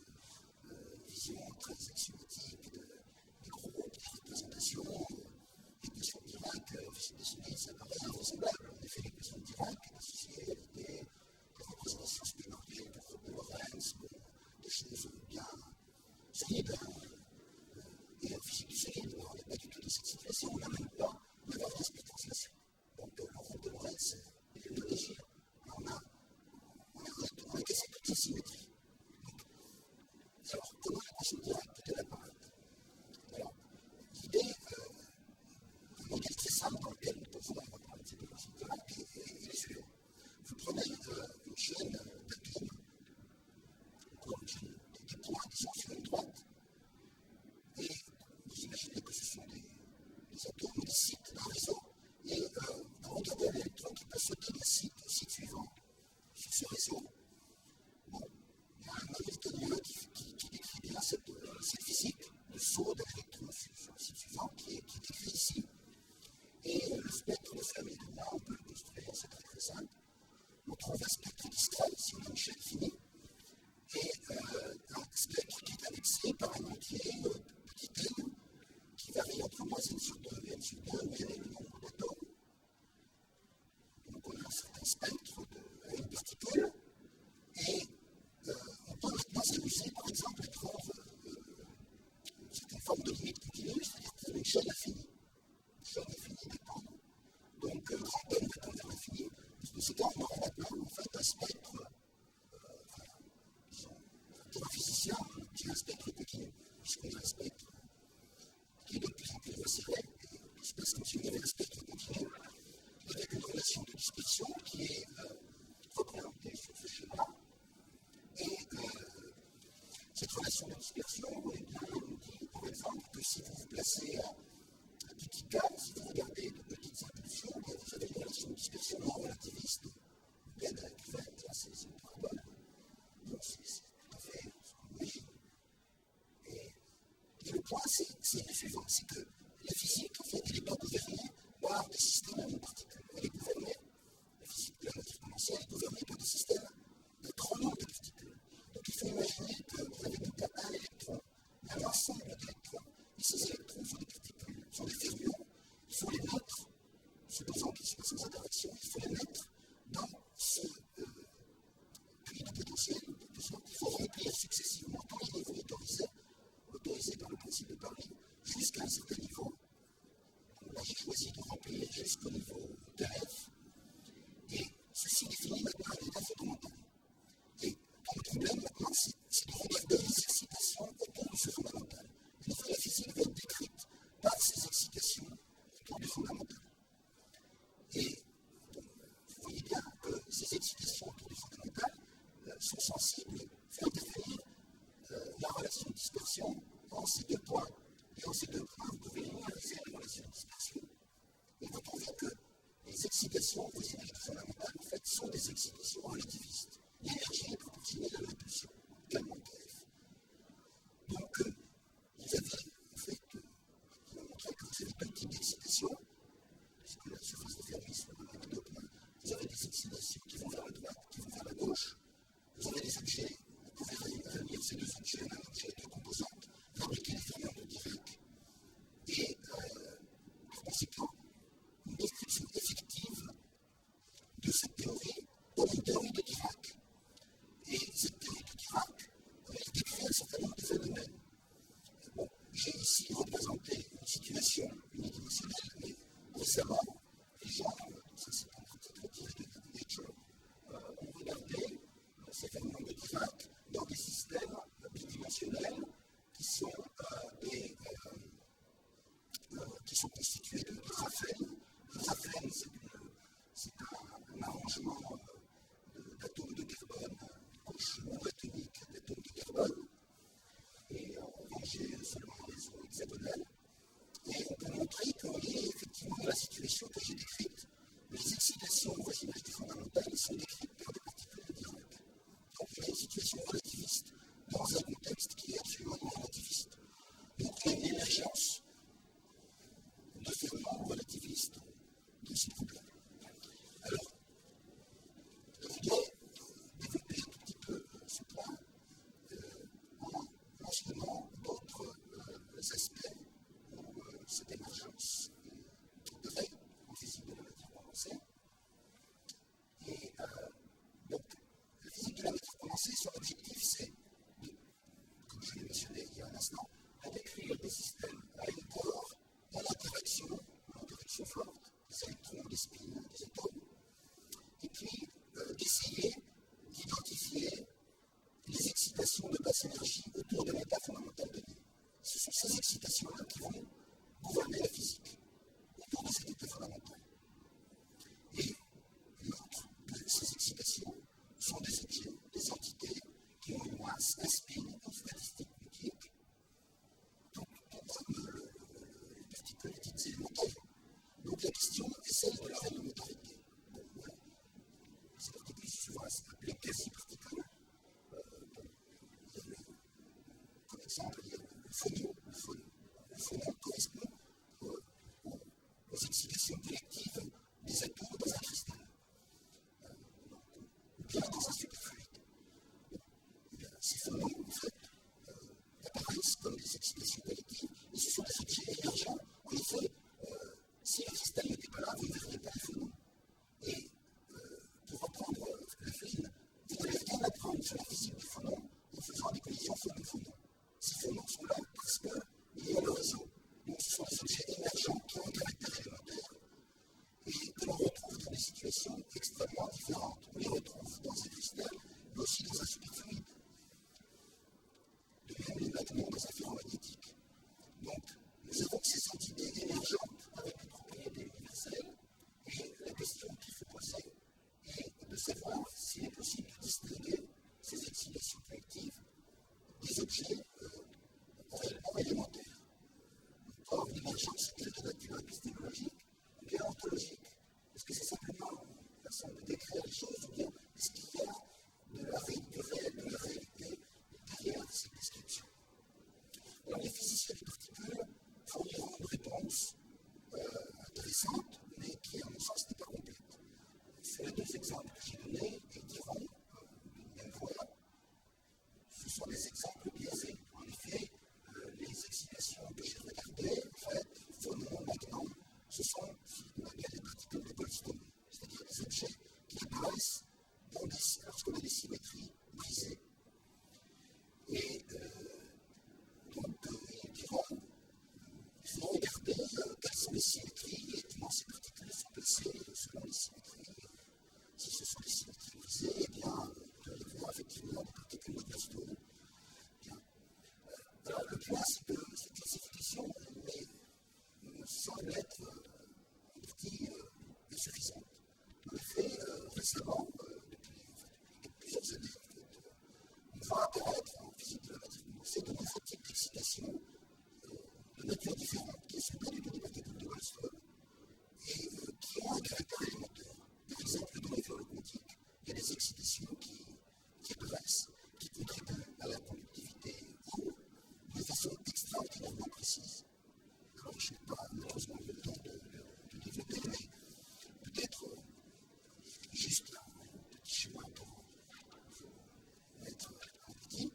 une vision très axiomatique des gros groupes de représentation. L'équation de Dirac, officier décimé, ça paraît invraisemblable. En effet, l'équation de Dirac est associée à l'idée de représentation spinorielle de Lorentz, des choses bien solides. Et en physique du solide, on n'est pas du tout dans cette situation, on n'a même pas d'invariance de translation. Donc, le groupe de Lorentz, il est léger. On a cassé toute ces symétries. Alors, comment l'équation de Dirac peut-elle apparaître? Alors, l'idée, un modèle très simple dans lequel on peut voir apparaître cette équation de Dirac est le suivant. Vous prenez une chaîne d'atomes, encore une chaîne des points qui sont sur une droite, et vous imaginez que ce sont des atomes, des sites d'un réseau, et vous regardez l'électron qui peut sauter d'un site au site suivant sur ce réseau. Bon, il y a un Hamiltonien qui décrit bien cette physique de saut d'un électron sur le site suivant qui est décrit ici. Et le spectre de ce Hamiltonien, on peut le construire, c'est très très simple. On trouve un spectre discret si on a une chaîne finie, et un spectre qui est annexé par un entier petit n qui varie entre moins n sur 2 et n sur 2, où il y a le nombre d'atomes. Donc on a un certain spectre de n particules, et on peut maintenant s'amuser, par exemple, à prendre une certaine forme de limite continue, c'est-à-dire prendre une chaîne infinie. Une chaîne infinie dépend. Donc grand n va tendre vers l'infini. De ce cas, on aura maintenant en fait un spectre, pour un physicien, qui a un spectre continu, puisqu'on a un spectre qui est de plus en plus resserré, et qui se passe comme si on avait un spectre continu, avec une relation de dispersion qui est représentée sur ce schéma. Et cette relation de dispersion, eh bien, nous dit par exemple que si vous vous placez à petit k, si vous regardez de petites impulsions, vous avez une relation de dispersion non relativiste, z avec z, là c'est une parabole. Donc c'est tout à fait ce qu'on imagine. Et le point, c'est le suivant, c'est que la physique, en fait, elle n'est pas gouvernée par des systèmes à une particule. Elle est gouvernée, la physique de la matière condensée, elle est gouvernée par des systèmes de grand nombre de particules. Donc il faut imaginer que vous avez tout à un électron, un ensemble d'électrons, et ces électrons sont des particules, sont des fermions, il faut les mettre, supposons qu'ils soient sans interaction, il faut les mettre dans ce puits de potentiel, de sorte qu'il faut remplir successivement tous les niveaux autorisés par le principe de Pauli, jusqu'à un certain niveau. Donc là, j'ai choisi de remplir jusqu'au niveau TF, et ceci définit maintenant un état fondamental. Et le problème maintenant, c'est de regarder les excitations autour de ce fondamental. Et enfin, la physique va être décrite par ces excitations autour du fondamental. Et vous voyez bien que ces excitations autour du fondamental sont sensibles, font intervenir la relation de dispersion en ces deux points. Et en ces deux points, vous pouvez linéariser la relation de dispersion. Et vous trouvez que les excitations voisinages du fondamental, en fait, sont des excitations relativistes. L'énergie est proportionnelle à l'impulsion, également KF. Donc, vous avez, en fait, je vais vous montrer que vous avez deux types d'excitation, puisque la surface de Fermi sur les deux points, vous avez des excitations qui vont vers la droite, qui vont vers la gauche. Vous avez des objets, vous pouvez réunir ces deux objets en un objet de composantes, fabriquer les fermions de Dirac. Et, par conséquent, une description effective de cette théorie est une théorie de Dirac. Et cette théorie de Dirac, elle décrit un certain nombre de phénomènes. Bon, j'ai ici représenté une situation unidimensionnelle, mais récemment, les gens, ça c'est un article tiré de Nature, ont regardé ces phénomènes de Dirac dans des systèmes bidimensionnels qui sont constitués de graphène. Le graphène, c'est un arrangement d'atomes de carbone, couche monatomique d'atomes de carbone, et rangé selon un réseau hexagonal. Et on peut montrer qu'on est effectivement dans la situation que j'ai décrite. Les excitations au voisinage du fondamental sont décrites par des particules de Dirac. Donc il y a une situation relativiste dans un contexte qui est absolument non relativiste. Donc il y a une émergence de ferments relativistes dans ce problème. Alors, je voudrais développer un tout petit peu bien dans un superfluide. Ces phénomènes, en fait, apparaissent comme des excitations collectives, et ce sont des objets émergents. En effet, si le cristal n'était pas là, vous ne verriez pas les phonons. Et pour reprendre Leflin, vous n'allez rien apprendre sur la physique du phonon en faisant des collisions phonon-phonon. Ces phonons sont là parce qu'il y a le réseau. Donc ce sont des objets émergents qui ont un caractère élémentaire et que l'on retrouve dans des situations extrêmement différentes. On les retrouve dans un cristal, mais aussi dans un superfluide. De même les magnétons dans un ferromagnétique. Donc, nous avons ces entités émergentes avec des propriétés universelles, et la question qu'il faut poser est de savoir s'il est possible de distinguer ces excitations collectives des objets réellement élémentaires. Or, l'émergence est-elle de nature épistémologique ou bien ontologique? Est-ce que c'est simplement une façon de décrire les choses, ou bien est-ce qu'il y a du réel, de la réalité derrière cette description? Alors, les physiciens des particules fourniront une réponse intéressante, mais qui, à mon sens, n'est pas complète. Sur les deux exemples que j'ai donnés, ils diront d'une même voix, ce sont des exemples biaisés. En effet, les excitations que j'ai regardées, en fait, phonons, magnétons, ce sont ce qu'on appelle les particules de Goldstone, c'est-à-dire des objets qui apparaissent lorsqu'on a des symétries brisées. Et donc, ils diront, il faut regarder quelles sont les symétries et comment ces particules sont placées selon les symétries. Si ce sont des symétries brisées, eh bien, on doit y voir effectivement des particules de Goldstone. Alors, le point, c'est que cette classification me semble être en partie insuffisante. En effet, récemment, depuis plusieurs années, on voit apparaître en physique de la matière condensée de nouveaux types d'excitation de nature différente, qui ne sont pas du tout des particules de Goldstone et qui ont un caractère élémentaire. Par exemple, dans les fluides quantiques, il y a des excitations qui apparaissent, qui contribuent à la conductivité courte de façon extraordinairement précise. Alors, je n'ai pas malheureusement eu le temps de développer, mais peut-être juste un petit chemin pour mettre un petit.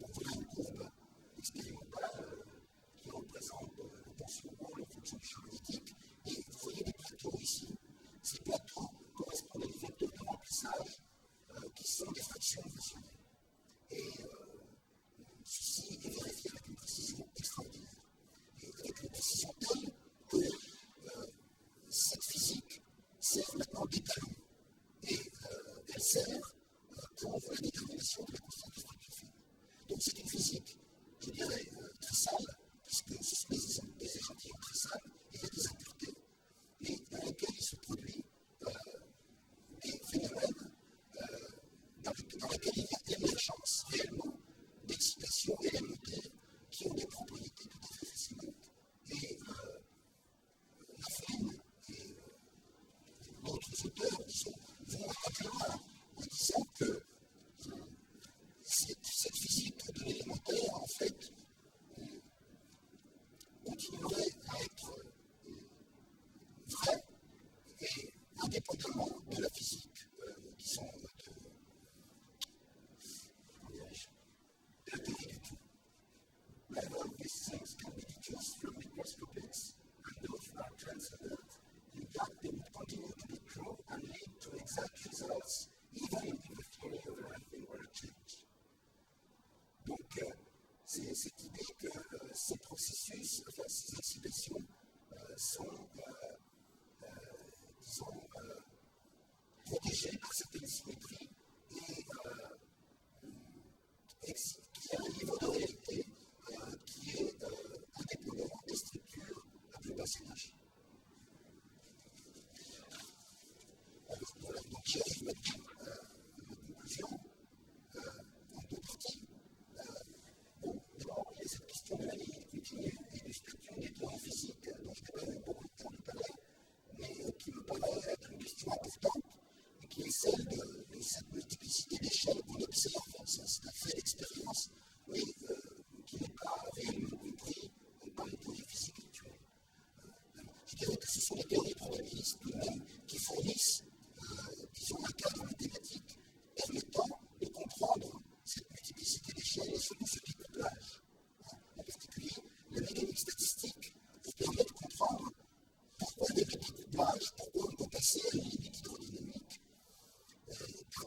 On voit une courbe expérimentale qui représente le tension rôle en fonction du champ magnétique. Et vous voyez des plateaux ici. Ces plateaux correspondent à des vecteurs de remplissage qui sont des fractions inflationnelles. Et ceci est vérifié avec une précision extraordinaire. Et avec une précision telle que cette physique sert maintenant d'étalon. Et elle sert pour la détermination de la constante de structure fine. Donc c'est une physique, je dirais, très sale, puisque ce sont des échantillons très sales, et il y a des impuretés, mais dans lesquelles il se produit des phénomènes dans lesquels il y a l'émergence réellement d'excitations élémentaires qui ont des propriétés tout à fait fascinantes. Et Leflin et d'autres auteurs, disons, vont un peu plus loin en disant que cette physique de l'élémentaire, en fait, continuerait à être vraie et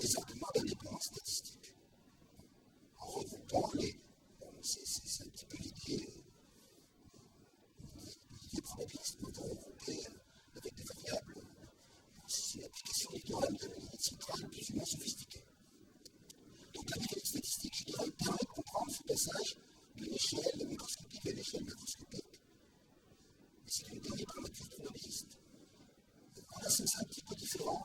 des arguments d'indépendance statistique. En regroupant c'est un petit peu l'idée probabiliste, nous avons regroupé avec des variables, c'est l'application des théorèmes de la limite centrale plus ou moins sophistiquée. Donc la mécanique statistique, je dirais, permet de comprendre ce passage de l'échelle microscopique à l'échelle macroscopique. Et c'est une théorie pragmatique probabiliste. En un sens un petit peu différent,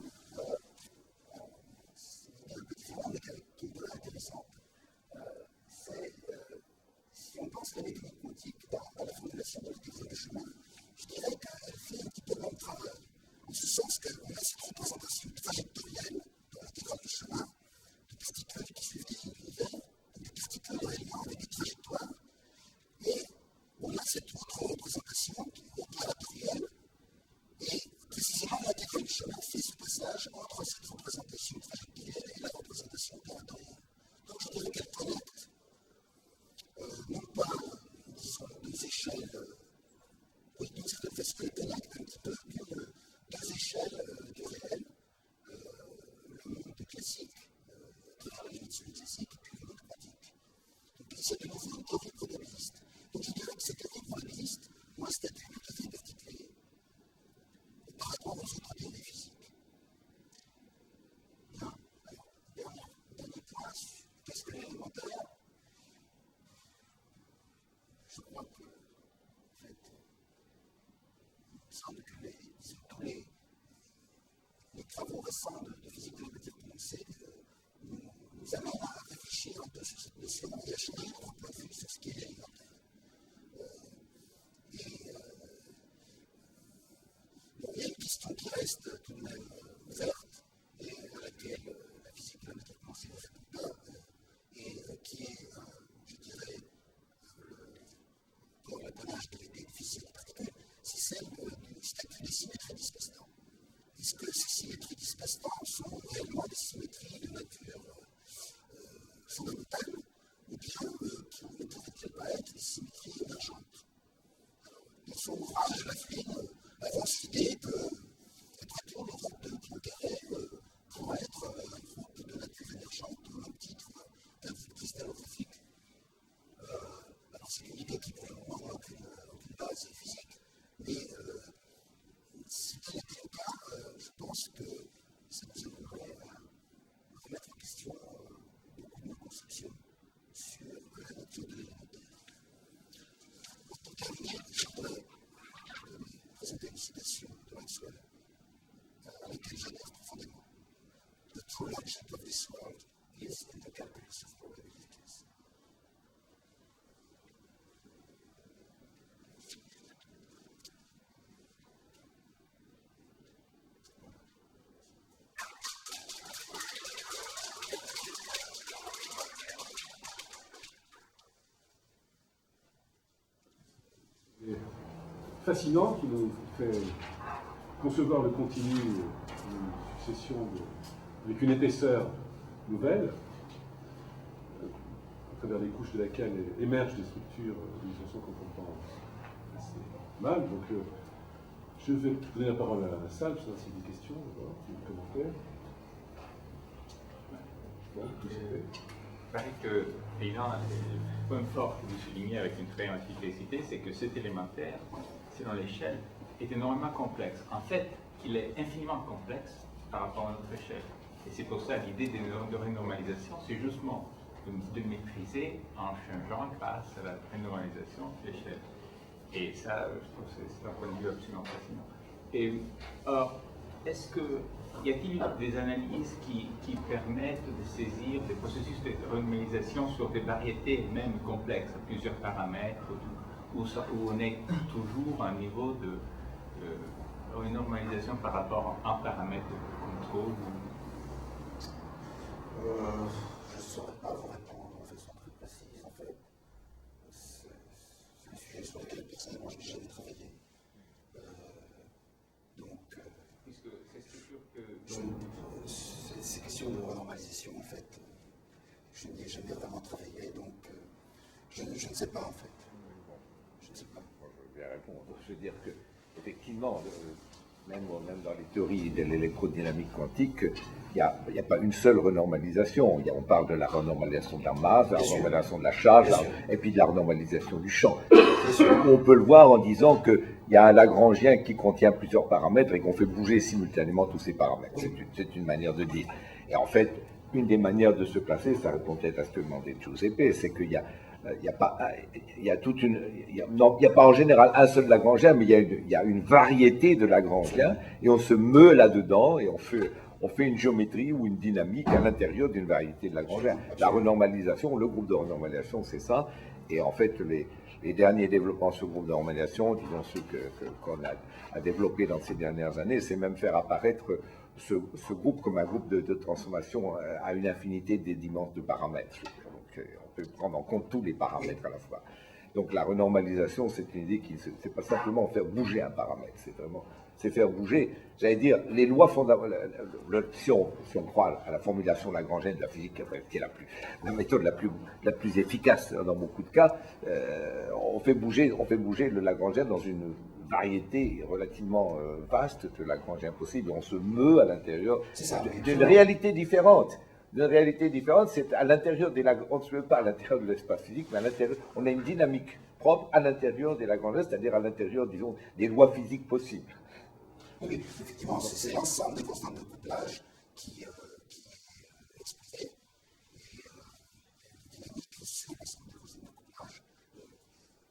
mais qui est très intéressante. C'est si on pense la mécanique quantique à la formulation de l'intégrale de chemin, je dirais qu'elle fait un petit peu le même travail, en ce sens qu'on a cette représentation trajectorielle de l'intégrale de chemin, de particules qui suivent des lignes univers, des particules réellement avec des trajectoires, et on a cette autre représentation qui est opératorielle, et précisément l'intégrale du chemin fait ce passage entre cette représentation trajectorielle et la représentation opératorielle. Donc je dirais qu'elle connecte non pas, disons, deux échelles, oui, d'une certaine façon, elle connecte un petit peu deux échelles du réel, le monde classique, la limite sur le classique, et puis le monde quantique. Donc c'est de nouveau une théorie probabiliste. Donc je dirais que cette théorie probabiliste a un statut tout à fait particulier par rapport aux autres théories physiques. Bien, alors, dernier point, qu'est-ce que l'élémentaire? Je crois que, en fait, il me semble que tous les travaux récents de physique de la matière condensée nous amènent à réfléchir un peu sur cette notion et à changer notre point de vue sur ce qui est l'élémentaire. Il y a une question qui reste tout de même ouverte et à laquelle la physique de la matière condensée ne répond pas, et qui est, je dirais, pour l'apanage des physiques des particules, c'est celle du statut des symétries d'espace-temps. Est-ce que ces symétries d'espace-temps sont réellement des symétries de nature fondamentale, ou bien ne pourraient-elles pas être des symétries émergentes? Dans son ouvrage, Laflin avance l'idée que, après tout, le groupe de Poincaré pourrait être un groupe de nature émergente, au même titre qu'un groupe cristallographique. Alors c'est une idée qui pour le moment n'a aucune base physique, mais si tel était le cas, je pense que ça nous amènerait à remettre en question beaucoup de nos conceptions sur la nature de l'élémentaire. Pour terminer, je voudrais présenter une citation de Maxwell à laquelle j'adhère profondément. The true logic of this world is in the calculus of probabilities. Fascinant qui nous fait concevoir le continu d'une succession avec une épaisseur nouvelle, à travers les couches de laquelle émergent des structures d'utilisation qu'on comprend assez mal. Donc je vais donner la parole à la salle, pour savoir s'il y a des questions, des commentaires. Bon, Il paraît que, évidemment, le point fort que vous soulignez avec une très grande efficacité, c'est que cet élémentaire, selon l'échelle, est énormément complexe. En fait, il est infiniment complexe par rapport à notre échelle. Et c'est pour ça l'idée de renormalisation, c'est justement de maîtriser en changeant grâce à la renormalisation de l'échelle. Et ça, je trouve que c'est un point de vue absolument fascinant. Et or, y a-t-il des analyses qui permettent de saisir des processus de renormalisation sur des variétés même complexes, à plusieurs paramètres, où on est toujours à un niveau de renormalisation par rapport à un paramètre de contrôle? Je ne saurais pas vous répondre de façon très précise, en fait. C'est un sujet sur lequel personnellement je n'ai jamais travaillé. Puisque c'est sûr que... Ces questions de renormalisation, en fait, je n'y ai jamais vraiment travaillé, donc je ne sais pas, en fait. Je ne sais pas. Moi, je vais répondre. Je veux dire que, effectivement, même dans les théories de l'électrodynamique quantique, il n'y a pas une seule renormalisation. On parle de la renormalisation de la masse, de la renormalisation de la charge, et puis de la renormalisation du champ. On peut le voir en disant qu'il y a un Lagrangien qui contient plusieurs paramètres et qu'on fait bouger simultanément tous ces paramètres. C'est une manière de dire. Et en fait, une des manières de se placer, ça répond peut-être à ce que demandait Giuseppe, c'est qu'il y a pas en général un seul Lagrangien, mais il y a une variété de Lagrangiens, et on se meut là-dedans, et on fait une géométrie ou une dynamique à l'intérieur d'une variété de Lagrangiens. La renormalisation, le groupe de renormalisation, c'est ça, et en fait, les derniers développements sur le groupe de renormalisation, disons ceux qu'on a développés dans ces dernières années, c'est même faire apparaître ce groupe comme un groupe de transformation à une infinité des dimensions de paramètres. Donc, on peut prendre en compte tous les paramètres à la fois. Donc la renormalisation, c'est une idée qui c'est pas simplement faire bouger un paramètre, c'est faire bouger, j'allais dire, les lois fondamentales. Si on croit à la formulation lagrangienne de la physique, qui est la méthode la plus efficace dans beaucoup de cas, on fait bouger le lagrangien dans une variété relativement vaste de lagrangiens possibles. On se meut à l'intérieur d'une réalité différente. D'une réalité différente, c'est à l'intérieur des Lagrangiens, on ne se meut pas à l'intérieur de l'espace physique, mais à l'intérieur, on a une dynamique propre à l'intérieur des Lagrangiens, c'est-à-dire à l'intérieur, disons, des lois physiques possibles. Oui, effectivement, c'est l'ensemble des constantes de couplage qui est expliqué. Et la dynamique sur l'ensemble des constantes de couplage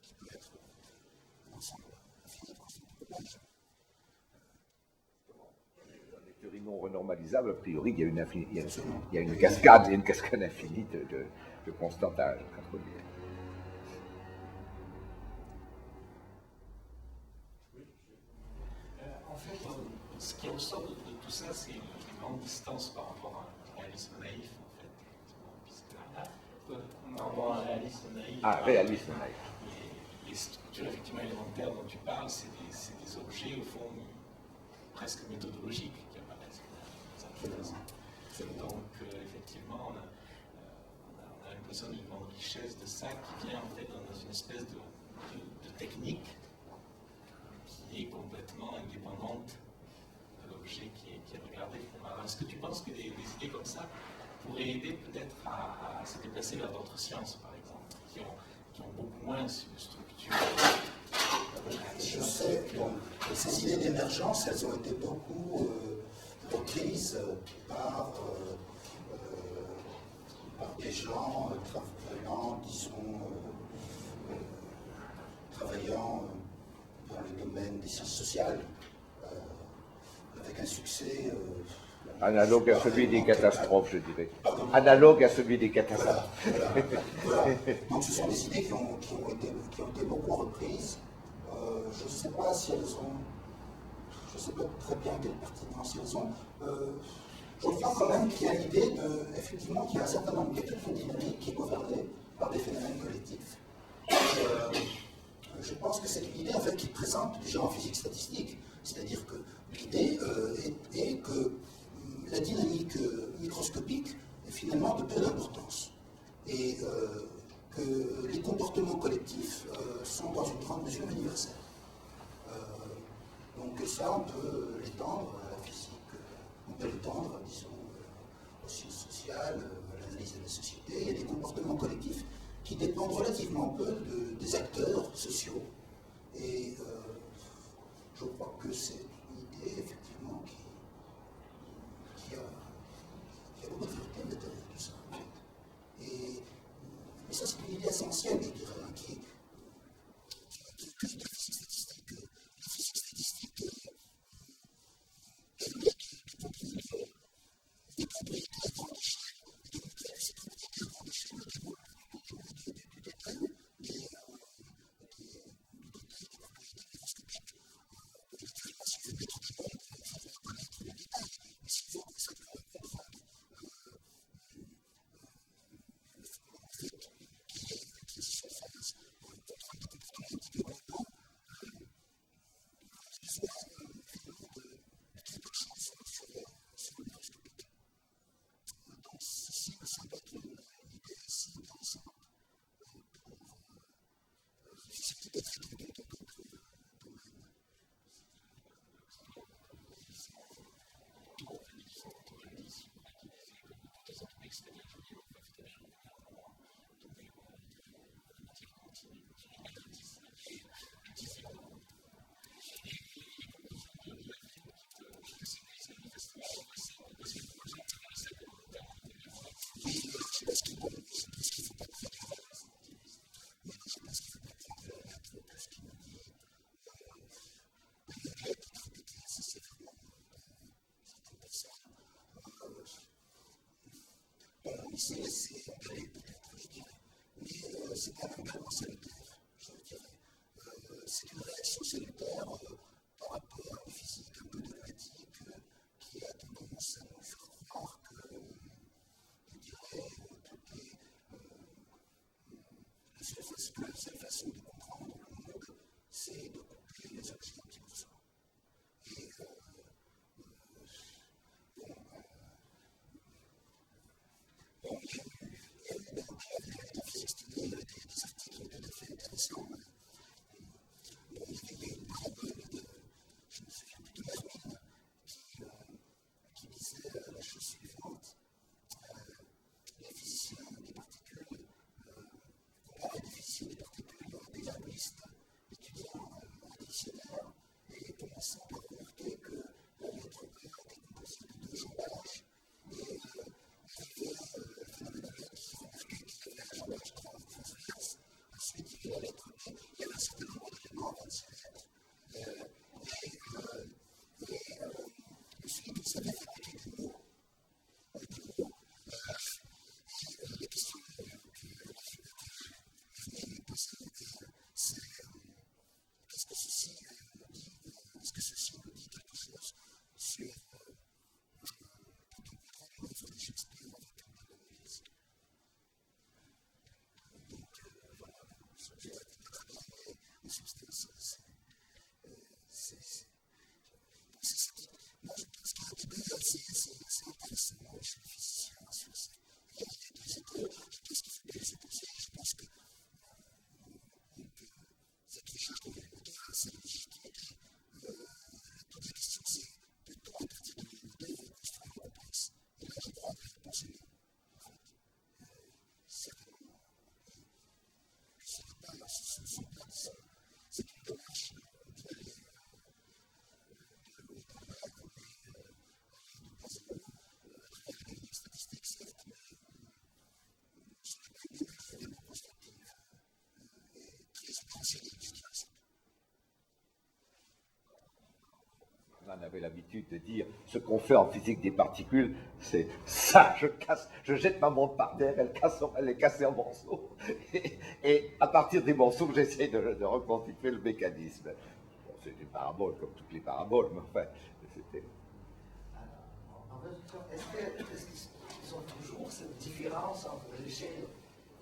qui peut être l'ensemble infini de constantes de couplage. Dans les théories non renormalisables, a priori, il y a une cascade infinie de constantes à introduire. En fait, ce qui ressort de tout ça, c'est une grande distance par rapport à un réalisme naïf, en fait. Puisque par rapport à un réalisme naïf. Réalisme naïf. Les structures effectivement élémentaires dont tu parles, c'est des objets, au fond, presque méthodologiques qui apparaissent. Donc, effectivement, on a l'impression d'une grande richesse de ça qui vient en fait dans une espèce de technique qui est complètement indépendante de l'objet qui est regardé. Alors, est-ce que tu penses que des idées comme ça pourraient aider peut-être à se déplacer vers d'autres sciences, par exemple, qui ont beaucoup moins une structure? Je sais que ces idées d'émergence, elles ont été beaucoup reprises par des gens travaillant dans le domaine des sciences sociales, avec un succès analogue à celui des catastrophes, je dirais. Analogue à celui des catastrophes. Voilà. Donc ce sont des idées qui ont été beaucoup reprises. Je ne sais pas si elles ont, je ne sais pas très bien quelle pertinence elles ont. Je crois quand même qu'il y a l'idée effectivement, qu'il y a un certain nombre, il y a toute une dynamique qui est gouvernée par des phénomènes collectifs. Je pense que c'est une idée en fait qui est présente déjà en physique statistique, c'est-à-dire que l'idée est que la dynamique microscopique est finalement de peu d'importance et que les comportements collectifs sont dans une grande mesure universels. Donc ça, on peut l'étendre à la physique, on peut l'étendre, disons, aux sciences sociales, à l'analyse de la société. Il y a des comportements collectifs qui dépendent relativement peu des acteurs sociaux. Et je crois que c'est une idée, effectivement, qui a beaucoup de vérité à l'intérieur de ça, en fait. Et ça, c'est une idée essentielle, je dirais, qui la physique statistique. La physique statistique des propriétés à grande échelle. Donc, ces propriétés à grande échelle, notamment du détail, mais s'est laissé emballer, peut-être, je dirais. Mais c'est un emballement salutaire, je dirais. C'est une réaction salutaire par rapport à une physique un peu dogmatique qui a tendance à nous faire croire que, je dirais, la seule façon de comprendre le monde, c'est de coupler les objets en petits morceaux. Et il y a eu dans la métaphysique studiée des articles tout à fait intéressants. Il y avait une parabole de, je me souviens plus de Mermin, qui disait la chose suivante. Les physiciens des particules comparaient des physiciens des particules des linguistes étudiant un dictionnaire et commençant par remarquer que la lettre E était composée de 2 jambages et arrivé à la phénoménologue qui remarquait qu'il y avait un jambage transverse. Ensuite, il y avait la lettre B, il y avait un certain nombre d'éléments, 26 lettres. Ensuite, il savait fabriquer des mots. La question que je venais de poser, c'est est-ce que ceci nous dit quelque chose sur quand on comprend une œuvre de Shakespeare avec un peu de musique. Donc voilà, je dirais que le travail en substance, c'est ça. Moi, je pense qu'il y a un débat assez intéressant chez les physiciens sur ça. Il y a 2 écoles. Je pense qu'il faut bien les opposer. Je pense que cette recherche de l'élémentaire est assez légitime. Toute la question, c'est peut-on à partir de l'élémentaire construire le complexe. Et là, je crois que la réponse est non. En fait, certainement, ce n'est pas son place. C'est une démarche d'aller statistique, certes, mais sur le plan démarche vraiment constructive et très opérationnelle, je dirais ça. On avait l'habitude de dire ce qu'on fait en physique des particules, c'est ça, je jette ma montre par terre, elle est cassée en morceaux. Et à partir des morceaux, j'essaie de reconstituer le mécanisme. Bon, c'est des paraboles comme toutes les paraboles, mais enfin, c'était. En fait, est-ce qu'ils ont toujours cette différence entre l'échelle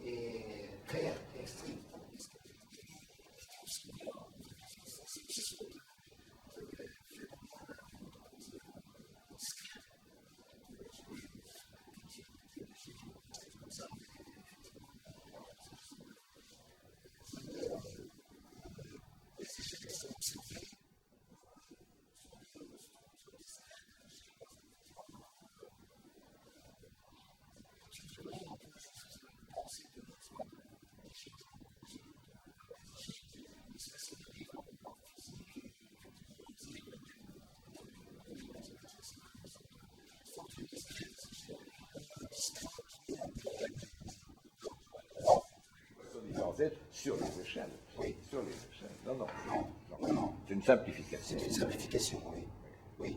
et clair et extrême? Sur les échelles. Oui, sur les échelles. Non. C'est une simplification. C'est une simplification, oui. Oui.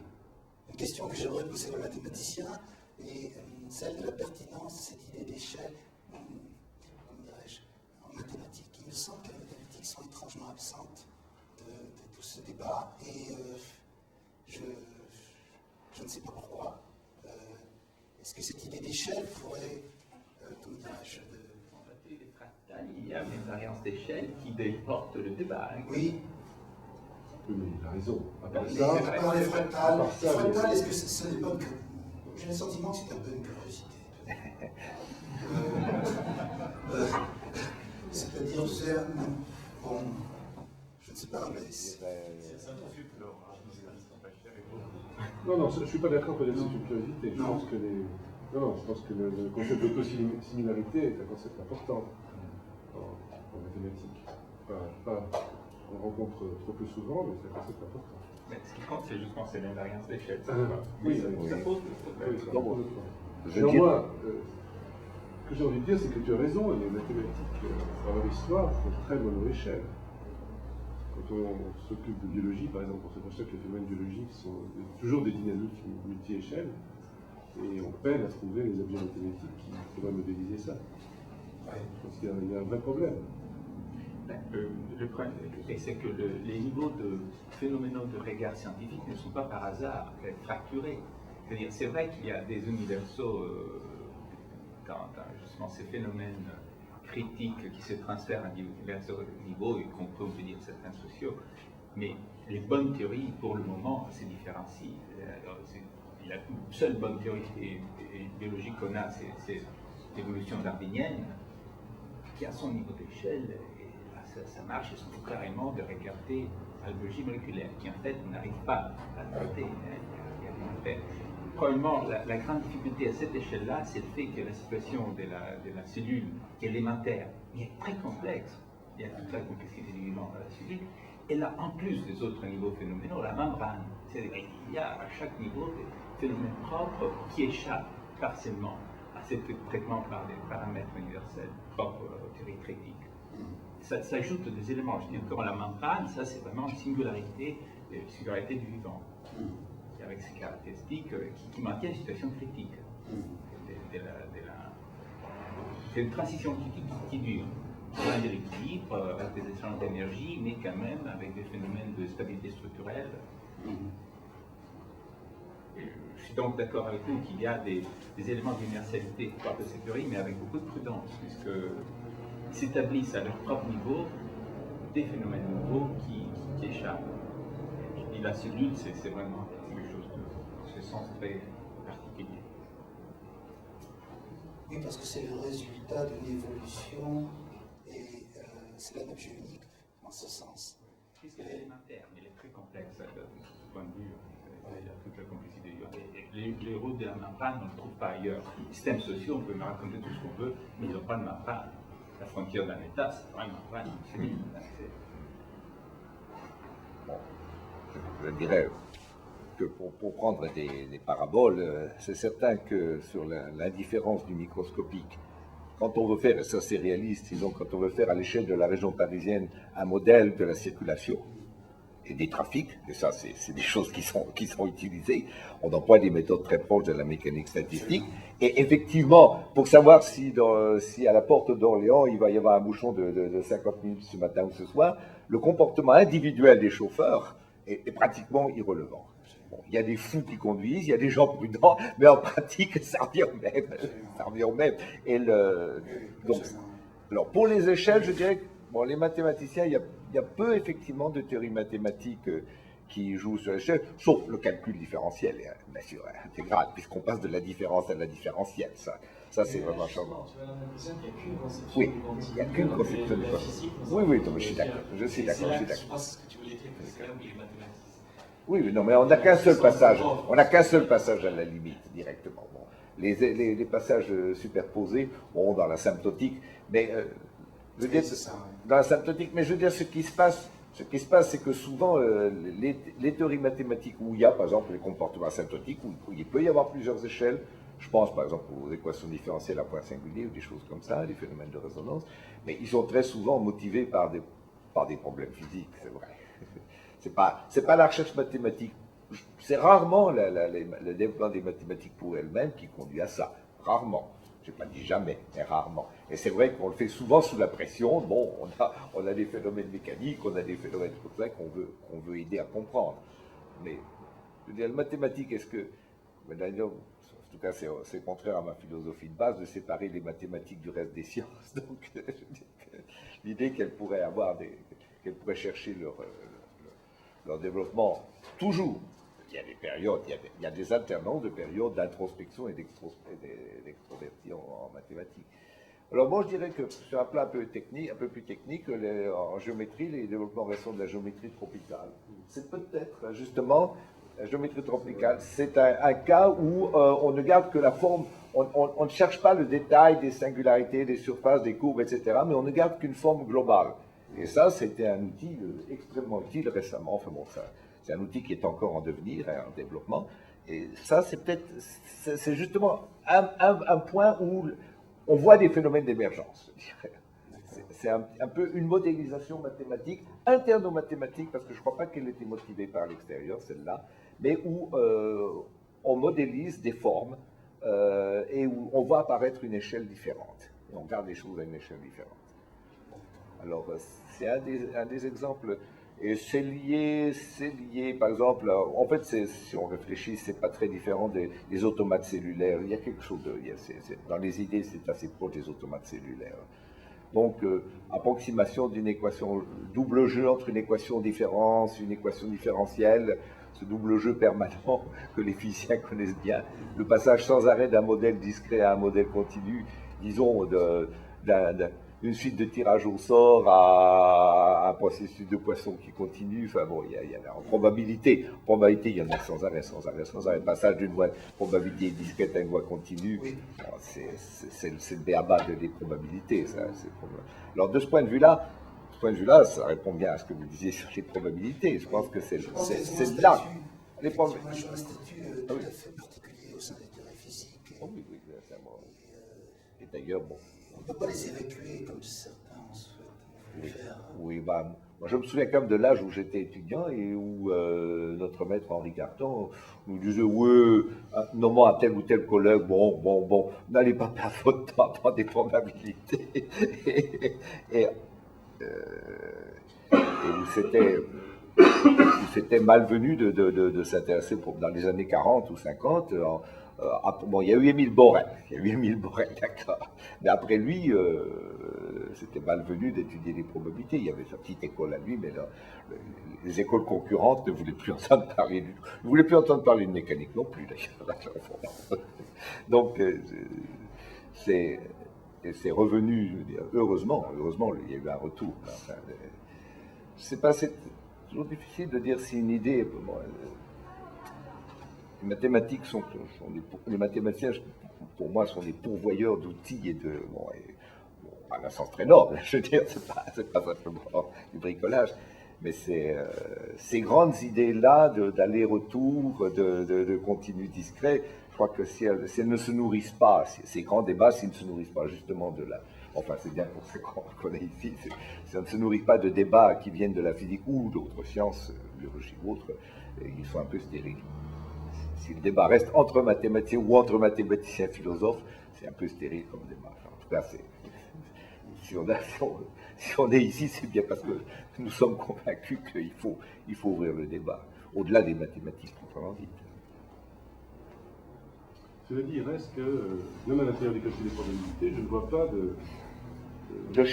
Une question que j'aimerais poser aux mathématiciens est celle de la pertinence de cette idée d'échelle, comment dirais-je, en mathématiques. Il me semble que les mathématiques sont étrangement absentes de tout ce débat et je ne sais pas pourquoi. Est-ce que cette idée d'échelle pourrait, comment dirais-je, il y a une variance d'échelle qui déporte le débat. Hein. Oui. Oui, mais il a raison. À part Les ça, fractales, est-ce que ce n'est pas une... J'ai le sentiment que c'est un peu une curiosité. C'est-à-dire, c'est un... Bon, je ne sais pas, mais... Non, je ne suis pas d'accord pour dire que c'est une curiosité. Je pense que je pense que le concept d'autosimilarité est un concept important en mathématiques. On le rencontre trop peu souvent, mais c'est un concept important. Mais ce qui compte, c'est justement l'invariance d'échelle. Oui, ça pose le problème. Néanmoins, ce que j'ai envie de dire, c'est que tu as raison, les mathématiques, dans leur histoire, sont très mono-échelle. Quand on s'occupe de biologie, par exemple, on se constate que les phénomènes biologiques sont toujours des dynamiques multi-échelles. Et on peine à trouver les objets mathématiques qui pourraient modéliser ça. Je pense qu'il y a un vrai problème. Le problème, c'est que les niveaux de phénoménaux de regard scientifique ne sont pas par hasard fracturés. C'est-à-dire, c'est vrai qu'il y a des universaux dans justement ces phénomènes critiques qui se transfèrent à divers niveaux et qu'on peut dire certains sociaux, mais les bonnes théories, pour le moment, se différencient. La seule bonne théorie biologique qu'on a, c'est l'évolution darwinienne, qui a son niveau d'échelle, et là, ça marche, il faut carrément de regarder la biologie moléculaire, qui en fait n'arrive pas à traiter. Il y a des effets. Probablement, la grande difficulté à cette échelle-là, c'est le fait que la situation de la cellule élémentaire est très complexe. Il y a toute la complexité du vivant dans la cellule. Et là, en plus des autres niveaux phénoménaux, la membrane. C'est-à-dire qu'il y a à chaque niveau des phénomènes propres qui échappent partiellement à ce traitement par des paramètres universels propres aux théories critiques. Ça ajoute des éléments. Je dis encore la membrane, ça c'est vraiment une singularité du vivant. Avec ces caractéristiques qui maintiennent une situation critique. C'est une transition critique qui dure. Dans de l'équilibre, avec des échanges d'énergie, mais quand même avec des phénomènes de stabilité structurelle. Je suis donc d'accord avec vous qu'il y a des éléments d'universalité par de ces théories, mais avec beaucoup de prudence, puisqu'ils s'établissent à leur propre niveau des phénomènes nouveaux qui échappent. Et la cellule, c'est vraiment quelque chose de ce sens très particulier. Oui, parce que c'est le résultat d'une évolution et c'est la nature unique en ce sens. Puisqu'elle est élémentaire, mais elle est très complexe de ce point de vue. Il y a toute la complexité. Les rôles de la membrane, on ne le trouve pas ailleurs. Les systèmes sociaux, on peut me raconter tout ce qu'on veut, mais ils n'ont pas de membrane. La frontière d'un État, c'est pas une membrane. Bon, je dirais que pour prendre des paraboles, c'est certain que sur l'indifférence du microscopique, quand on veut faire, et ça c'est réaliste, disons, quand on veut faire à l'échelle de la région parisienne un modèle de la circulation et des trafics, et ça c'est des choses qui sont utilisées, on emploie des méthodes très proches de la mécanique statistique, et effectivement, pour savoir si à la porte d'Orléans il va y avoir un bouchon de 50 minutes ce matin ou ce soir, le comportement individuel des chauffeurs est pratiquement irrelevant. Bon, il y a des fous qui conduisent, il y a des gens prudents, mais en pratique, ça revient au même. Ça revient au même. Et donc, alors, pour les échelles, je dirais que bon, les mathématiciens, il y a peu effectivement de théories mathématiques qui jouent sur l'échelle, sauf le calcul différentiel, bien sûr, intégral, puisqu'on passe de la différence à la différentielle. Ça c'est vraiment charmant. Tu as l'impression qu'il n'y a qu'une conception Oui, du quantique. il n'y a qu'une conception du quantique. Oui, non, mais je suis d'accord. Je suis d'accord. Je pense que tu voulais dire que c'est là où les mathématiciens. Oui, non, mais on n'a qu'un seul passage. On n'a qu'un seul passage à la limite, directement. Bon, les passages superposés, bon, dans la symptotique, mais je veux dire, dans la symptotique, mais je veux dire, ce qui se passe, c'est que souvent, les théories mathématiques où il y a, par exemple, les comportements asymptotiques, où il peut y avoir plusieurs échelles, je pense par exemple aux équations différentielles à points singuliers ou des choses comme ça, les phénomènes de résonance, mais ils sont très souvent motivés par des problèmes physiques, c'est vrai. C'est pas la recherche mathématique. C'est rarement le développement des mathématiques pour elles-mêmes qui conduit à ça. Rarement. Je n'ai pas dit jamais, mais rarement. Et c'est vrai qu'on le fait souvent sous la pression. Bon, on a des phénomènes mécaniques, on a des phénomènes comme ça qu'on veut aider à comprendre. Mais, je veux dire, la mathématique, est-ce que... D'ailleurs, en tout cas, c'est contraire à ma philosophie de base de séparer les mathématiques du reste des sciences. Donc, l'idée qu'elles pourraient chercher leur développement, toujours. Il y a des périodes, il y a des alternances de périodes d'introspection et d'extrovertie en mathématiques. Alors moi, je dirais que sur un plan un peu plus technique, en géométrie, les développements récents de la géométrie tropicale, c'est peut-être justement la géométrie tropicale. C'est un cas où on ne garde que la forme, on ne cherche pas le détail des singularités, des surfaces, des courbes, etc., mais on ne garde qu'une forme globale. Et ça, c'était un outil extrêmement utile récemment. Enfin bon, c'est un outil qui est encore en devenir, en développement. Et ça, c'est justement un point où on voit des phénomènes d'émergence, je dirais. C'est un peu une modélisation mathématique, interne aux mathématiques, parce que je ne crois pas qu'elle était motivée par l'extérieur, celle-là, mais où on modélise des formes et où on voit apparaître une échelle différente. Et on regarde les choses à une échelle différente. Alors, c'est un des exemples. Et c'est lié, par exemple, en fait, si on réfléchit, c'est pas très différent des automates cellulaires. Il y a quelque chose de, dans les idées, c'est assez proche des automates cellulaires. Donc, approximation d'une équation, double jeu entre une équation différentielle, ce double jeu permanent que les physiciens connaissent bien, le passage sans arrêt d'un modèle discret à un modèle continu, disons, d'une suite de tirage au sort à un processus de poisson qui continue. Enfin bon, il y a en probabilité, il y en a sans arrêt. Passage d'une voie probabilité discrète à une voie continue, oui. Bon, c'est le b.a.-ba des probabilités. Ça, alors de ce point de vue-là, ça répond bien à ce que vous disiez sur les probabilités. Je pense que c'est là. Les probabilités. Moi, j'ai un statut tout à fait particulier au sein des théories physiques. Oh, oui, et d'ailleurs, bon. On ne peut pas les évacuer comme certains en souhaitent faire. Oui, bah, moi je me souviens quand même de l'âge où j'étais étudiant et où notre maître Henri Carton nous disait oui, nommant un tel ou tel collègue, bon, n'allez pas perdre votre temps à prendre des probabilités. et où c'était malvenu de s'intéresser dans les années 40 ou 50. Bon, il y a eu Émile Borel, d'accord. Mais après lui, c'était malvenu d'étudier les probabilités. Il y avait sa petite école à lui, mais là, les écoles concurrentes ne voulaient plus entendre parler ne voulaient plus entendre parler de mécanique non plus, d'ailleurs. Donc, c'est revenu, je veux dire, heureusement, il y a eu un retour. Enfin, c'est toujours difficile de dire si une idée. Bon, les mathématiques les mathématiciens, pour moi, sont des pourvoyeurs d'outils et à un sens très noble, je veux dire, c'est pas simplement du bricolage, mais ces grandes idées-là d'aller-retour, de continu discret, je crois que si elles ne se nourrissent pas, ces grands débats, s'ils ne se nourrissent pas justement enfin c'est bien pour ça qu'on est ici, si on ne se nourrit pas de débats qui viennent de la physique ou d'autres sciences, biologie ou autres, ils sont un peu stériles. Si le débat reste entre mathématiciens ou entre mathématiciens et philosophes, c'est un peu stérile comme débat. En tout cas, si on est ici, c'est bien parce que nous sommes convaincus qu'il faut ouvrir le débat, au-delà des mathématiques, proprement dites. Cela dit, il reste que, même à l'intérieur des calculs des probabilités, je ne vois pas de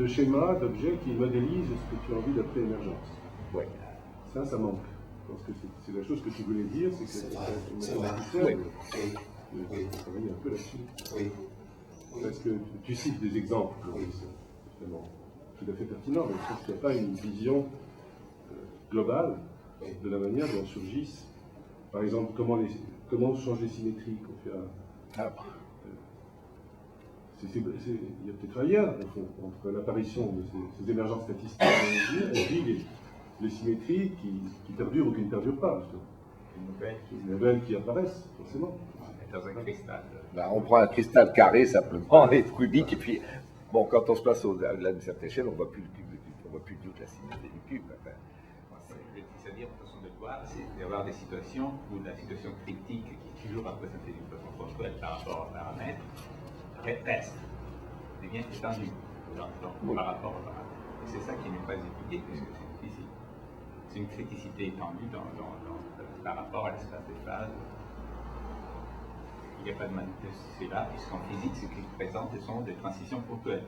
schéma, d'objet qui modélise ce que tu as envie d'appeler émergence. Oui. Ça manque. Je pense que c'est la chose que tu voulais dire, c'est que c'est vrai. Travailler un peu là-dessus. Oui. Parce que tu cites des exemples, justement, tout à fait pertinents, mais je pense qu'il n'y a pas une vision globale de la manière dont surgissent, par exemple, comment change les symétries qu'on fait il y a peut-être un lien, au fond, entre l'apparition de ces émergences statistiques et puis les symétries qui perdurent ou qui ne perdurent pas, justement. Les nouvelles qui apparaissent, forcément. Dans un cristal. Ben, on prend un cristal carré simplement, et cubique, et puis, bon, quand on se place au-delà d'une certaine échelle, on ne voit plus toute la symétrie du cube. Enfin, c'est-à-dire, une façon de voir, c'est d'avoir des situations où la situation critique, qui est toujours représentée d'une façon ponctuelle par rapport au paramètre, reste, devient étendue par rapport au paramètre. Et c'est ça qui n'est pas étudié, puisque c'est difficile. C'est une criticité étendue par rapport à l'espace des phases. Il n'y a pas de c'est là, puisqu'en physique, ce qui se présente, ce sont des transitions ponctuelles.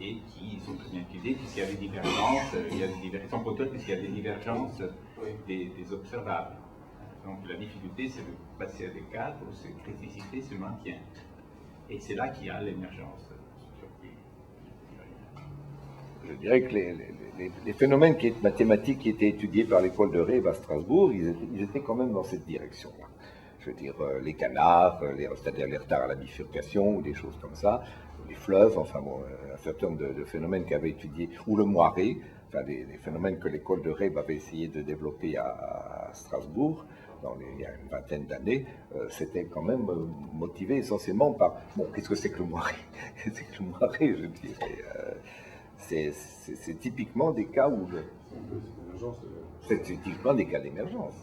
Et qui sont très bien étudiées, puisqu'il y a des divergences, elles sont ponctuelles puisqu'il y a des divergences des observables. Donc la difficulté, c'est de passer à des cadres où cette criticité se maintient. Et c'est là qu'il y a l'émergence. Je dirais que les phénomènes mathématiques qui étaient étudiés par l'école de Rêve à Strasbourg, ils étaient quand même dans cette direction-là. Je veux dire, les canards, c'est-à-dire les retards à la bifurcation, ou des choses comme ça, les fleuves, enfin bon, un certain nombre de phénomènes qu'avait étudié, ou le moiré, enfin des phénomènes que l'école de Rêve avait essayé de développer à Strasbourg, il y a une vingtaine d'années, c'était quand même motivé essentiellement par, bon, qu'est-ce que c'est que le moiré? Qu'est-ce que c'est que le moiré, je dirais c'est typiquement des cas où c'est typiquement des cas d'émergence.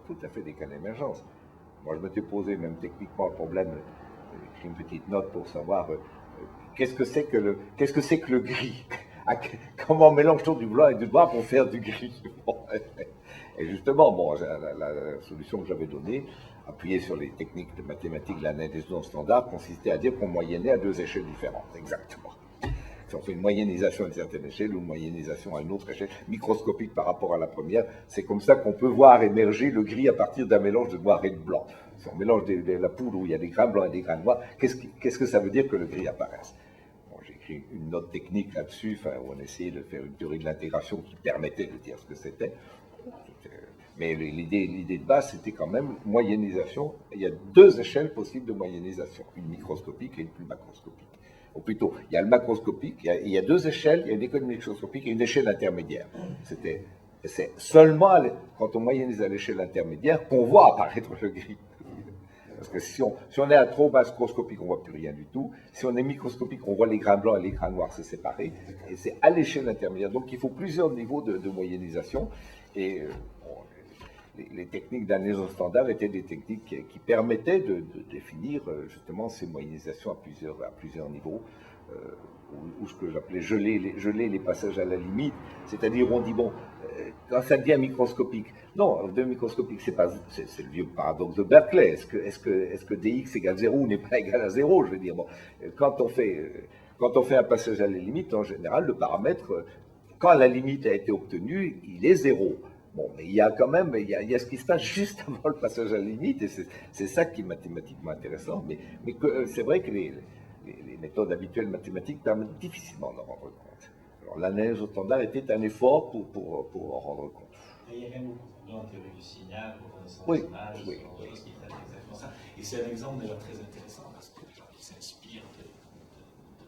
Tout à fait des cas d'émergence. Moi, je m'étais posé même techniquement le problème, j'ai écrit une petite note pour savoir qu'est-ce que c'est que le gris. Comment mélange-t-on du blanc et du noir pour faire du gris? Et justement, bon, la solution que j'avais donnée, appuyée sur les techniques de mathématiques de l'analyse non standard, consistait à dire qu'on moyennait à deux échelles différentes, exactement. Si on fait une moyennisation à une certaine échelle ou une moyennisation à une autre échelle, microscopique par rapport à la première, c'est comme ça qu'on peut voir émerger le gris à partir d'un mélange de noir et de blanc. Si on mélange de la poudre où il y a des grains blancs et des grains noirs, qu'est-ce que ça veut dire que le gris apparaisse? Bon, j'ai écrit une note technique là-dessus, où on essayait de faire une théorie de l'intégration qui permettait de dire ce que c'était. Mais l'idée de base, c'était quand même moyennisation. Il y a deux échelles possibles de moyennisation, une microscopique et une plus macroscopique. Ou plutôt, il y a le macroscopique, il y a deux échelles, il y a une échelle microscopique et une échelle intermédiaire. C'est seulement quand on moyennise à l'échelle intermédiaire qu'on voit apparaître le gris. Parce que si on est à trop macroscopique, on ne voit plus rien du tout. Si on est microscopique, on voit les grains blancs et les grains noirs se séparer. Et c'est à l'échelle intermédiaire. Donc il faut plusieurs niveaux de moyennisation. Et les techniques d'analyse standard étaient des techniques qui permettaient de définir justement ces moyennisations à plusieurs niveaux, ou ce que j'appelais geler les passages à la limite, c'est-à-dire on dit, bon, quand ça devient microscopique, non, le microscopique, c'est le vieux paradoxe de Berkeley, est-ce que dx égale 0 n'est pas égal à 0, je veux dire, bon, quand on fait un passage à la limite, en général, le paramètre, quand la limite a été obtenue, il est 0. Bon, mais il y a quand même, il y a ce qui se passe juste avant le passage à la limite, et c'est ça qui est mathématiquement intéressant, mais c'est vrai que les méthodes habituelles mathématiques permettent difficilement d'en rendre compte. Alors l'analyse au standard était un effort pour en rendre compte. Il y a même beaucoup en théorie du signal, reconnaissance Oui, d'image, oui. ce qui fait exactement ça. Et c'est un exemple d'ailleurs très intéressant parce que les gens qui s'inspirent de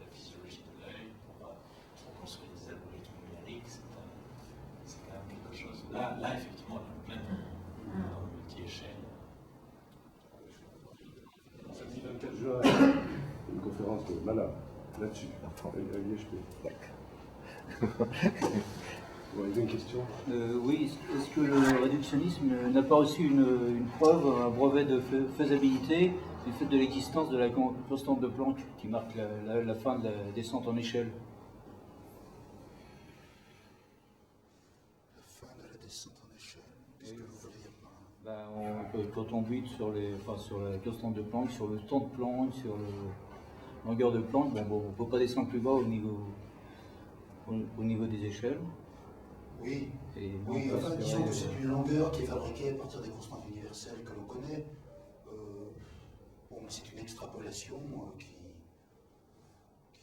la physiologie de l'œil pour construire des algorithmes numériques, c'est quand même quelque chose. Là effectivement, on est plein dans le multi-échelle. Samedi 24 juin, une conférence de Mala là-dessus, à l'IHP. Vous avez une question? Oui, est-ce que le réductionnisme n'a pas aussi une preuve, un brevet de faisabilité du fait de l'existence de la constante de Planck qui marque la fin de la descente en échelle? La fin de la descente en échelle, qu'est-ce que vous voulez dire? Quand on bute sur la constante de Planck, sur le temps de Planck, sur la longueur de Planck, on ne peut pas descendre plus bas au niveau des échelles. Oui, enfin, disons que c'est une longueur qui est fabriquée à partir des constantes universelles que l'on connaît. Bon, c'est une extrapolation qui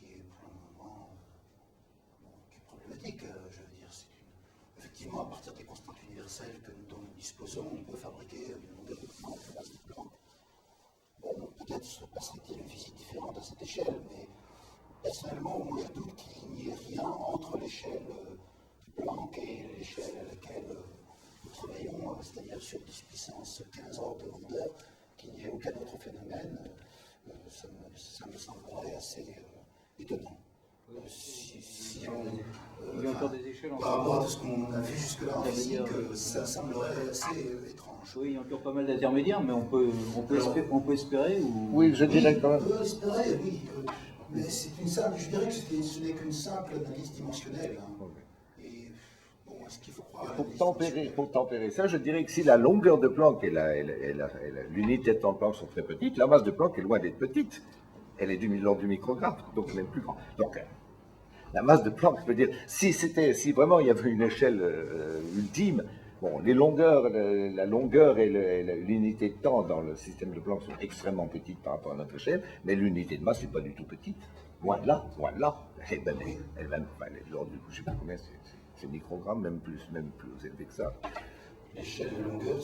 est pour le moment qui est problématique. Je veux dire, effectivement, à partir des constantes universelles dont nous disposons, on peut fabriquer une longueur de Planck à base de Planck. Bon, peut-être se passerait-il une physique différente à cette échelle, mais personnellement, il y a doute qu'il n'y ait rien entre l'échelle Planck et l'échelle à laquelle nous travaillons, c'est-à-dire sur 10 puissance 15 ordres de grandeur, qu'il n'y ait aucun autre phénomène, ça me semblerait assez étonnant. Il y a encore des échelles par rapport à ce qu'on a vu jusque-là en physique, ça semblerait assez étrange. Oui, il y a encore pas mal d'intermédiaires, mais on peut espérer ou... Oui, je dirais quand même. On peut espérer, oui. Mais je dirais que ce n'est qu'une simple analyse dimensionnelle. Et bon, est-ce qu'il faut croire Pour tempérer ça, je dirais que si la longueur de Planck et l'unité de temps de Planck sont très petites, la masse de Planck est loin d'être petite. Elle est de l'ordre du microgramme, donc même plus grand. Donc, la masse de Planck, je veux dire, si vraiment il y avait une échelle ultime, bon, la longueur et l'unité de temps dans le système de Planck sont extrêmement petites par rapport à notre échelle, mais l'unité de masse n'est pas du tout petite. Loin de là. Et ben, l'ordre du coup, je ne sais pas combien, c'est microgrammes, même plus élevé que ça. L'échelle de longueur,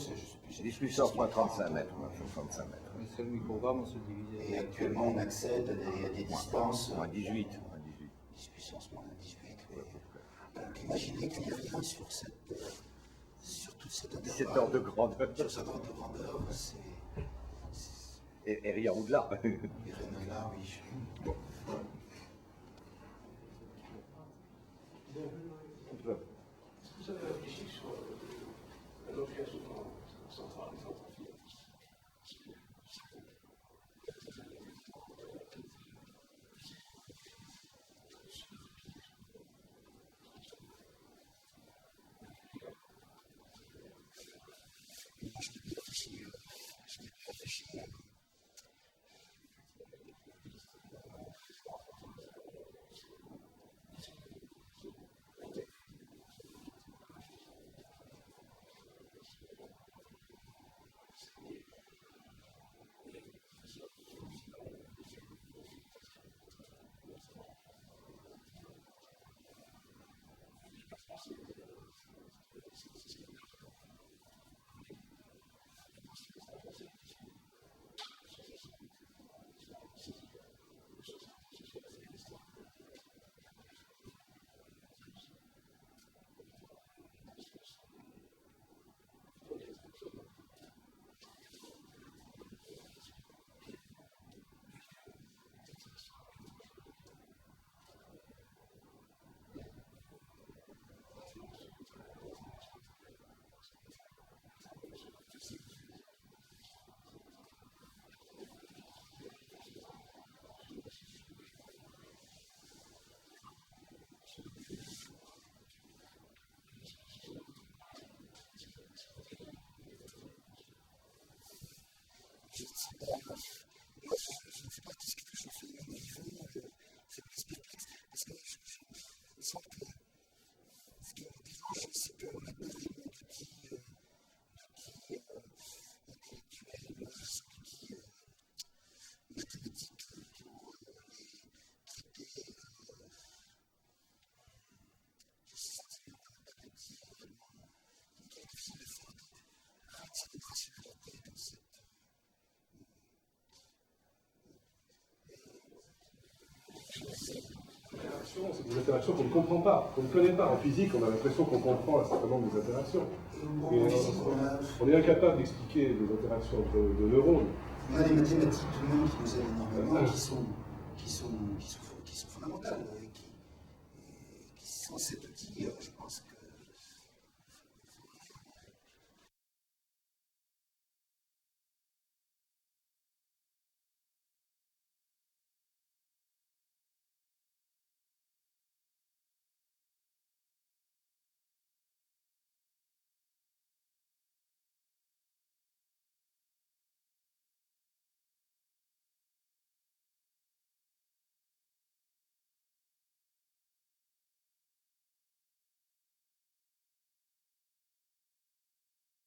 c'est 10 puissance moins 35 mètres, 65 mètres. Le seul microgramme, on se divise. Et actuellement, on accède à des distances. Moins 18. 10 puissance moins 18. Oui. Donc imaginez qu'il n'y a rien sur toute cette intervalle. Cet ordre de grandeur. Sur cet ordre de grandeur, c'est. Et rien au-delà. Et rien au-delà, oui. Bon. Vous avez réfléchi sur l'autre cas central des centrales. C'est des interactions qu'on ne comprend pas, qu'on ne connaît pas. En physique, on a l'impression qu'on comprend un certain nombre des interactions. Et on est incapable d'expliquer les interactions de neurones. On a des mathématiques tout de même qui nous aident énormément, qui sont fondamentales, qui sont cet outil, je pense